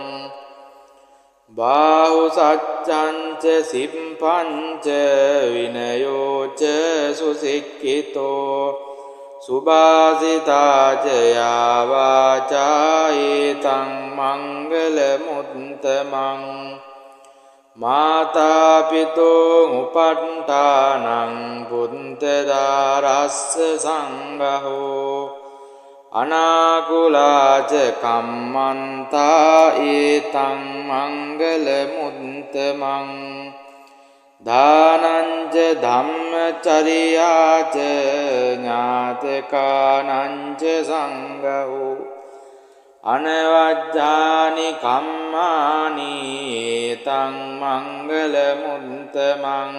බාහු සච්ඡංච සිම්පංච විනයෝච සුසික්ඛිතෝ සුභාසිතාච යාවාචා ඒතං මංගල මුත්තමං මාතා පිතෝ උපට්ඨානං පුන්තදාරස්ස සංඝෝ අනාකුලාච කම්මන්තා ඒතං මංගල මුත්තමං දානංච ධම්මචරියාච ඥාතකානංච සංඝෝ අනවජ්ජානි කම්මානි ඒතං මංගල මුත්තමං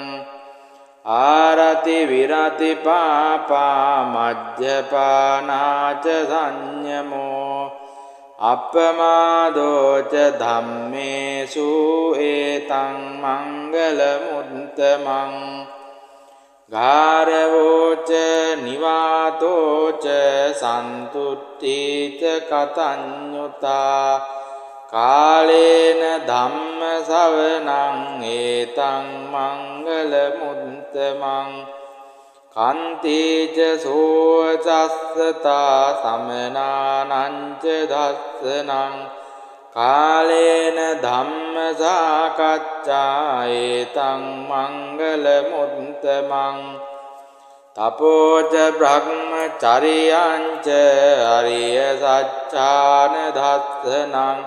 ආරති විරති පාපා මජ්ජපානාච සංයමෝ අප්පමාදෝච ධම්මේසු ඒතං මංගල මුත්තමං ගාරවෝච නිවාතෝච සන්තුට්ඨීච කතඤ්ඤුතා කාලේන ධම්ම ශවනං ඒතං මංගල මුත්තමං කන්තිච සෝචස්සතා සමනානංච දස්සනං කාලේන ධම්ම සාකච්ඡා ඒතං මංගල මුත්තමං තපෝච බ්‍රහ්මචරියංච අරිය සච්ඡාන දස්සනං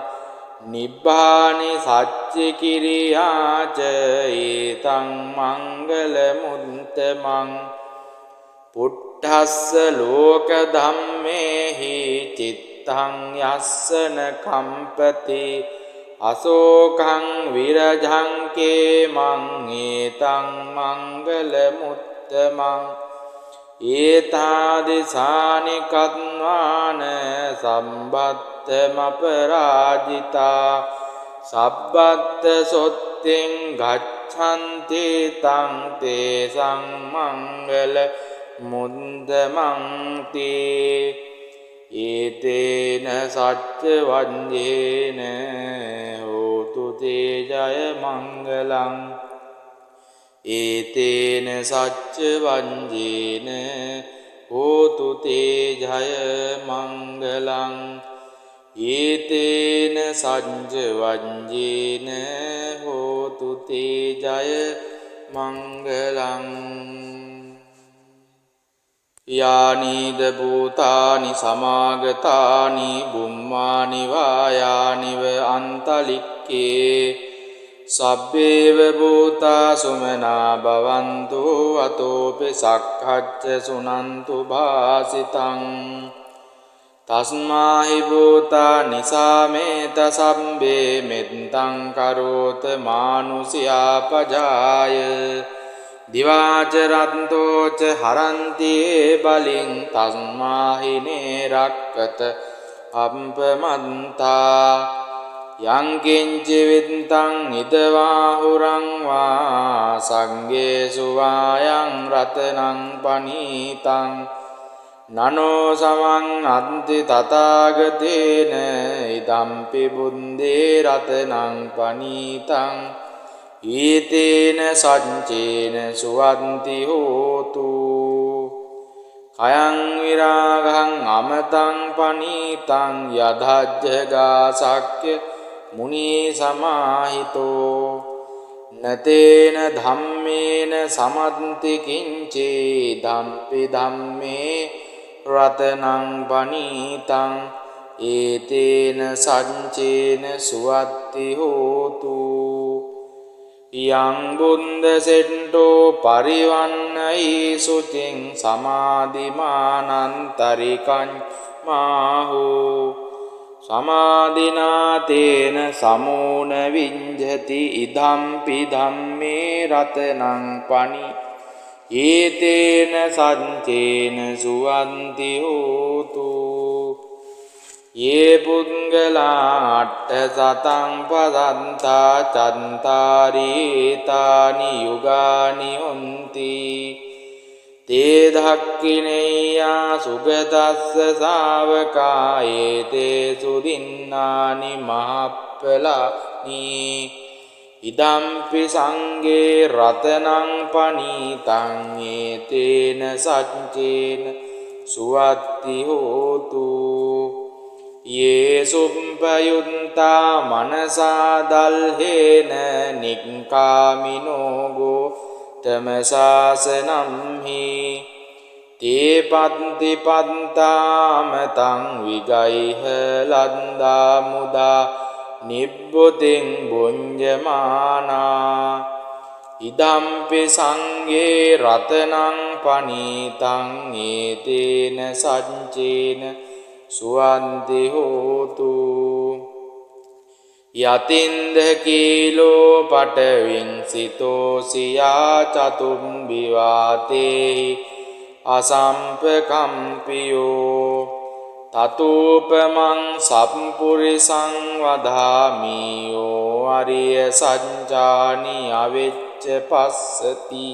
නිබ්බානි සච්චි කිරියාච ඒතං මංගල මුත්තමං පුට්ඨස්ස ලෝක ධම්මේහි චිත්තං යස්සන කම්පති අසෝකං විරජං කේමං ඒතං මංගල මුත්තමං ඒතාදිසානි කත්වාන සම්බත්තමපරාජිතා සබ්බත්ත සොත්තෙන් ගච්ඡන්ති තං තේසං මංගල මුත්තමං තේ ඒතේන සච්ච වඤ්ඤේන හෝතු තේ ජය මංගලං ඒතේන සච්ච වඤ්ඤේන හෝතු තේ ජය මංගලං ඒතේන සච්ච වඤ්ඤේන හෝතු තේ ජය මංගලං යානීද භූතානි සමාගතානි බුම්මානි වායානිව අන්තලික්කේ සබ්බේව භූතා සුමනා භවන්තු අතෝපි සක්ඛච්ච සුනන්තු භාසිතං තස්මාහි භූතා නිසාමේත සම්බේ මෙත්තං කරෝත මානුසියා පජාය දිවාච රන්තෝච හරන්ති බලින් තස්මාහිනේ රක්කත අප්පමන්තා යං කිංචි විත්තං ඉදවාහුරං වා සංගේසු වායං රතනං පනීතං නනෝ සමං අන්ති තථාගතේන ඉදම්පි බුද්දේ රතනං පනීතං ඊතේන සච්චේන සුවන්ති හෝතු කයං විරාගං අමතං පනීතං යදජ්ජගා සක්්‍ය මුනි සමාහිතෝ නතේන ධම්මේන සමන්ති කිංචේ ධම්පි ධම්මේ රතනං පනීතං ඒතේන සච්චේන සුවත්ති හෝතු යං බුද්ද සෙට්ටෝ පරිවන්නයි සුචින් සමාධිමානන්තරිකං මාහෝ සමාධිනාතේන සමෝන විඤ්ජති ඉදම්පි ධම්මේ රතනං පනි ඒතේන සච්චේන සුවන්ති හෝතු යේ පුද්ගලා අට්ඨ සතං පදන්තා චන්තාරීතානි යුගානි හොන්ති තේ ධක්ඛිනේයා සුගතස්ස ශාවකා ඒතේ සුදින්නානි මහප්පලානි ඉදම්පි සංඝේ රතනං පනීතං ඒතේන සච්චේන සුවත්ති හෝතු යේ සුප්පයුත්තා මනසා දල්හේන නික්ඛාමිනෝ ගෝතමසාසනම්හි තේ පත්ති පත්තාමතං විගයිහ ලද්දා මුදා නිබ්බුතින් බුඤ්ජමානා ඉදම්පි සංඝේ රතනං පනීතං ඒතේන සච්චේන සුවන්ති හෝතු යතින්ද කීලෝ පටවින් සිතෝසියා චතුම්බි වාතේ අසම්පකම්පියෝ තතෝපමං සම්පුරිසං වදාමියෝ අරිය සඤ්ජානි අවෙච්ච පස්සති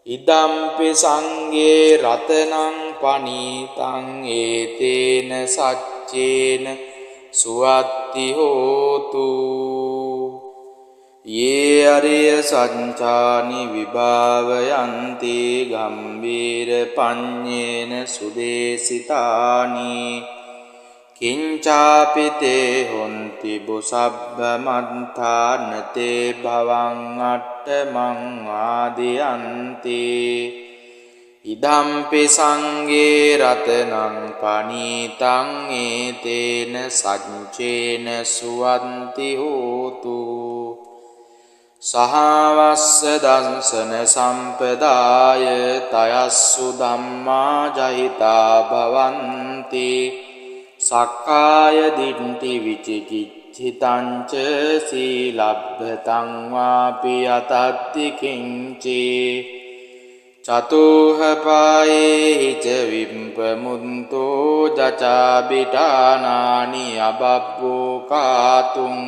ඉදම්පි සංඝේ රතනං පනීතං ඒතේන සච්චේන සුවත්ති හෝතු යේ අරිය සඤ්චානි විභාවයන්ති ගම්බීර පඤ්ඤේන සුදේසිතානි කිංචාපිතේ හොන්ති බුසබ්බ මන්තානතේ භවං අට්ඨමං ආදියන්ති ඉදම්පි සංඝේ රතනං පනීතං ඒතේන සච්චේන සුවන්ති හෝතු සහවස්ස දංසන සම්පදාය තයස්සු ධම්මා ජහිතා භවන්ති සක්කාය දිට්ඨි විචිකිච්ඡිතං ච සීලබ්බතං වාපි යතත්ති කිංචේ චතුහ පායේ ච විම්පමුන්තෝ ජචාබිඨානානි අබබ්බෝ කාතුං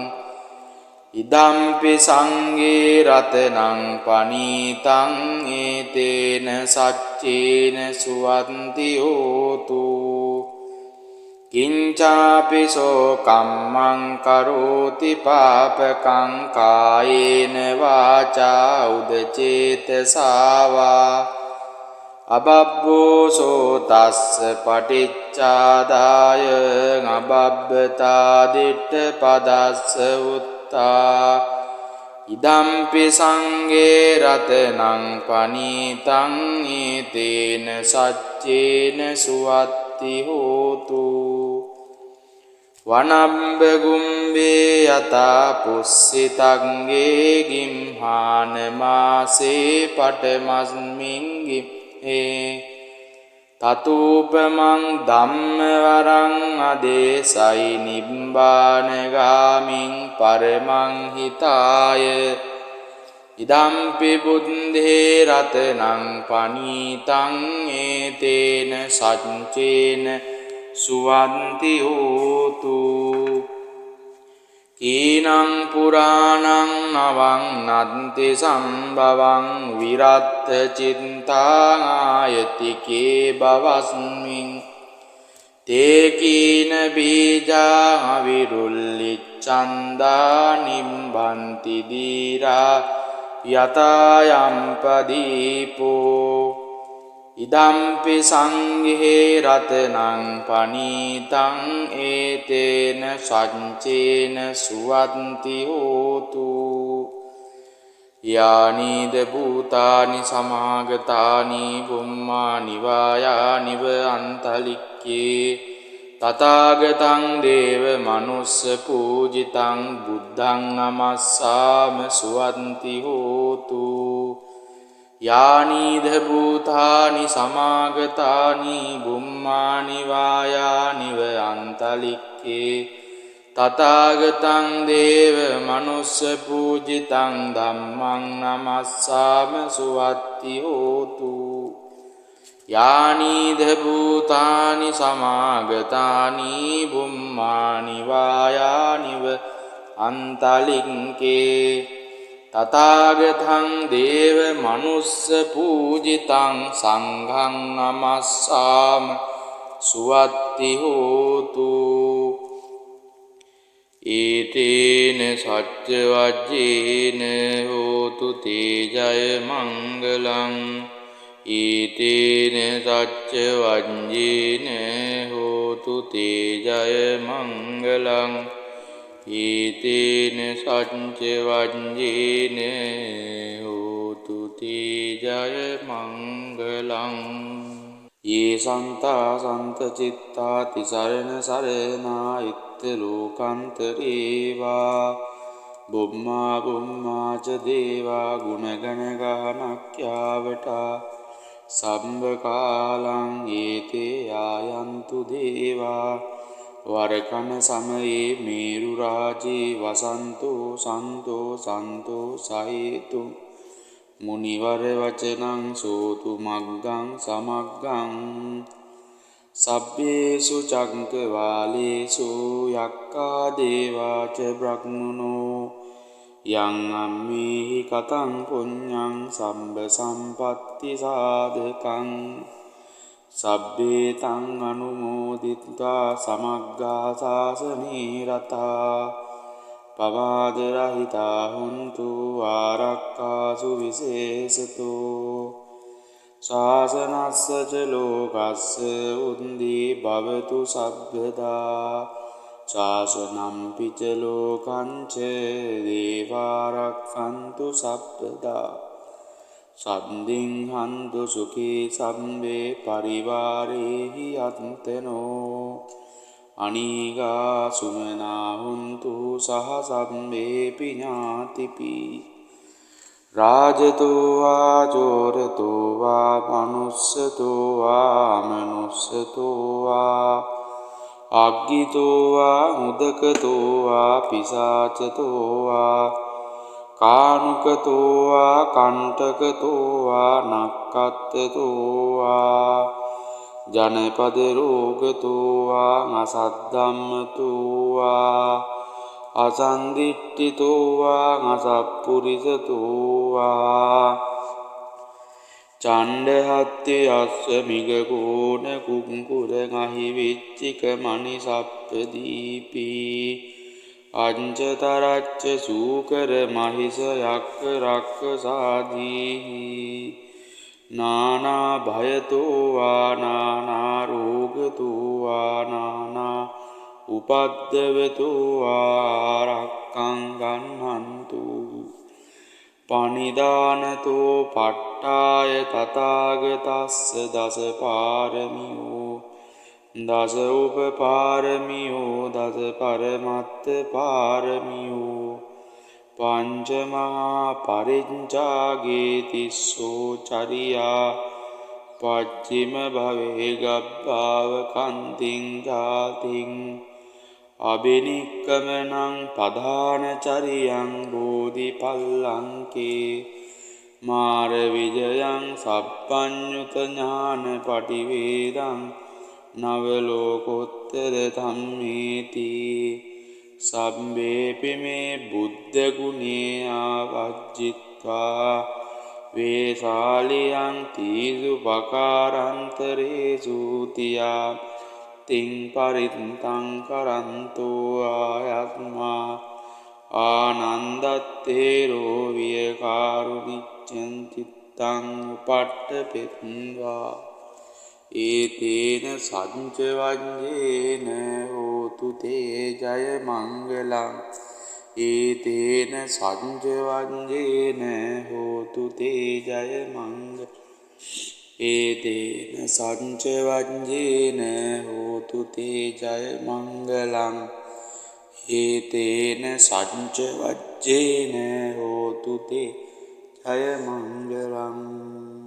ඉදම්පි සංඝේ රතනං පනීතං ඒතේන සච්චේන සුවන්ති හෝතු කිංචාපිසෝ කම්මං කරෝති පාපකං කායේන වාචා උදචේතසාවා අබබ්බෝසෝ තස්ස පටිච්චාදාය අබබ්බතා දිට්ඨ පදස්ස උත්තා ඉදම්පි සංඝේ රතනං පනීතං ඒතේන සච්චේන සුවත්ති හෝතු වනම්බ ගුම්බේ යතා පුස්සිතංගේ ගිම්හාන මාසේ පටමස්මින් ගිම්හේ තතූපමං ධම්මවරං අදේසයි නිබ්බානගාමින් පරමං හිතාය ඉදම්පි බුද්දේ රතනං පනීතං ඒතේන සච්චේන සුවන්ති හෝතු ඊනං පුරාණං නවං නන්ති සම්භවං විරත්ත චිත්තාං ආයතිකේ බවස්මින් තේකීන බීජා විරුල්ලිච්ඡන්දා නිම්බන්ති දීරා යතයම්පදීපෝ ඉදම්පි සංඝේ රතනං පනීතං ඒතේන සච්චේන සුවන්ති හෝතු යානිද භූතානි සමාගතානි බුම්මානි වායානිව අන්තලික්කේ තථාගතං දේව මනුස්ස පූජිතං බුද්ධං නමස්සාම සුවන්ති හෝතු යානිද භූතානි සමාගතානි බුම්මානි වායානිව අන්තලික්කේ තථාගතං දේව මනුස්ස පූජිතං ධම්මං නමස්සාම සුවත්ති හෝතු යානිද භූතානි සමාගතානි බුම්මානි වායානිව අන්තලික්කේ තථාගතං දේව මනුස්ස පූජිතං සංඝං නමස්සාම සුවත්ති හෝතු ඒතේන සච්ච වජ්ජේන හෝතු තේ ජය මංගලං ඒතේන සච්ච වජ්ජේන හෝතු තේ ජය මංගලං ඒතේන සච්ච වජ්ජේන හෝතු තේ ජය මංගලං ये सन्ता सन्त चित्ता तिसरण सरणा इत्थ लोकान्तरेवा बुम्मा बुम्मा च देवा गुणगण गानक्यावटा සම්බකාලං ඒතේ ආයන්තු දේවා වරකන සමයේ මේරු රාජේ වසන්තෝ සන්තෝ සන්තෝ සහේතු මුනිවර වචනං සෝතු මග්ගං සමග්ගං සබ්බේසු චක්කවාලේසු යක්ඛා දේවාච බ්‍රහ්මනෝ යං අම්මේහි කතං පුඤ්ඤං සම්බ සම්පත්ති සාධකං සබ්බේ තං අනුමෝදිත්වා සමග්ගා සාසනේ රතා පවාදරහිතා හුන්තු ආරක්ඛාසු විශේෂතෝ ශාසනස්ස ච ලෝකස්ස උන්දී භවතු සබ්බදා ශාසනම් පිච ලෝකං ච දේවාරක්ඛන්තු සබ්බදා සම්දින් හන්තු සුඛී සම්බේ පරිවාරේහි අත්තනෝ අනීගා සුමනා හුන්තු සහ සම්බේපි ඥාතිපි රාජතෝ වා චෝරතෝ වා මනුස්සතෝ වා අමනුස්සතෝ වා අග්ගිතෝ වා මුදකතෝ වා පිසාචතෝ වා කානුකතෝ වා කණ්ඨකතෝ වා නක්ඛත්තතෝ වා ජනපද රෝගතෝ වා අසද්ධම්මතෝ වා අසන්දිට්ඨිතෝ වා අසප්පුරිසතෝ වා චණ්ඩහත්ති අස්ස මිගකෝණ කුංකුර ගහි විච්චික මණිසප්පදීපි අංජතරච්ච සූකර මහිස යක්ක රක්ක සාදීහි නානා භයතෝ වා නානා රෝගතෝ වා නානා උපද්දවතෝ වා රක්ඛං ගන්නන්තු පනිදානතෝ පට්ඨාය තථාගතස්ස දස පාරමියෝ දස උපපාරමියෝ දස පරමත්ත පාරමියෝ පංච මහා පරිඤ්ජාගේ තිස්සෝ චරියා පච්චිම භවේ ගබ්බාව කන්තිං ජාතිං අබිනික්කමනං පධාන චරියං බෝධිපල්ලංකේ මාර විජයං සප්පඤ්ඤුත ඥාන පටිවේදං නවලෝකෝත්තර ධම්මේති සබ්බේපි මේ බුද්ධ ගුණේ ආවජ්ජිත්වා වේශාලියං තීසු පකාරන්තරේසු තියා තිං පරිත්තං කරන්තෝ ආයත්මා ආනන්දත්තේරෝ වියකාරුනිච්ඡං චිත්තං උපට්ඨපෙත්වා ඒතේන සච්ච වජ්ජේන හෝතු තේ ජය මංගලං ඒතේන සච්ච වජ්ජේන හෝතු තේ ජය මංගලං ඒතේන සච්ච වජ්ජේන හෝතු තේ ජය මංගලං ඒතේන සච්ච වජ්ජේන හෝතු තේ ජය මංගලං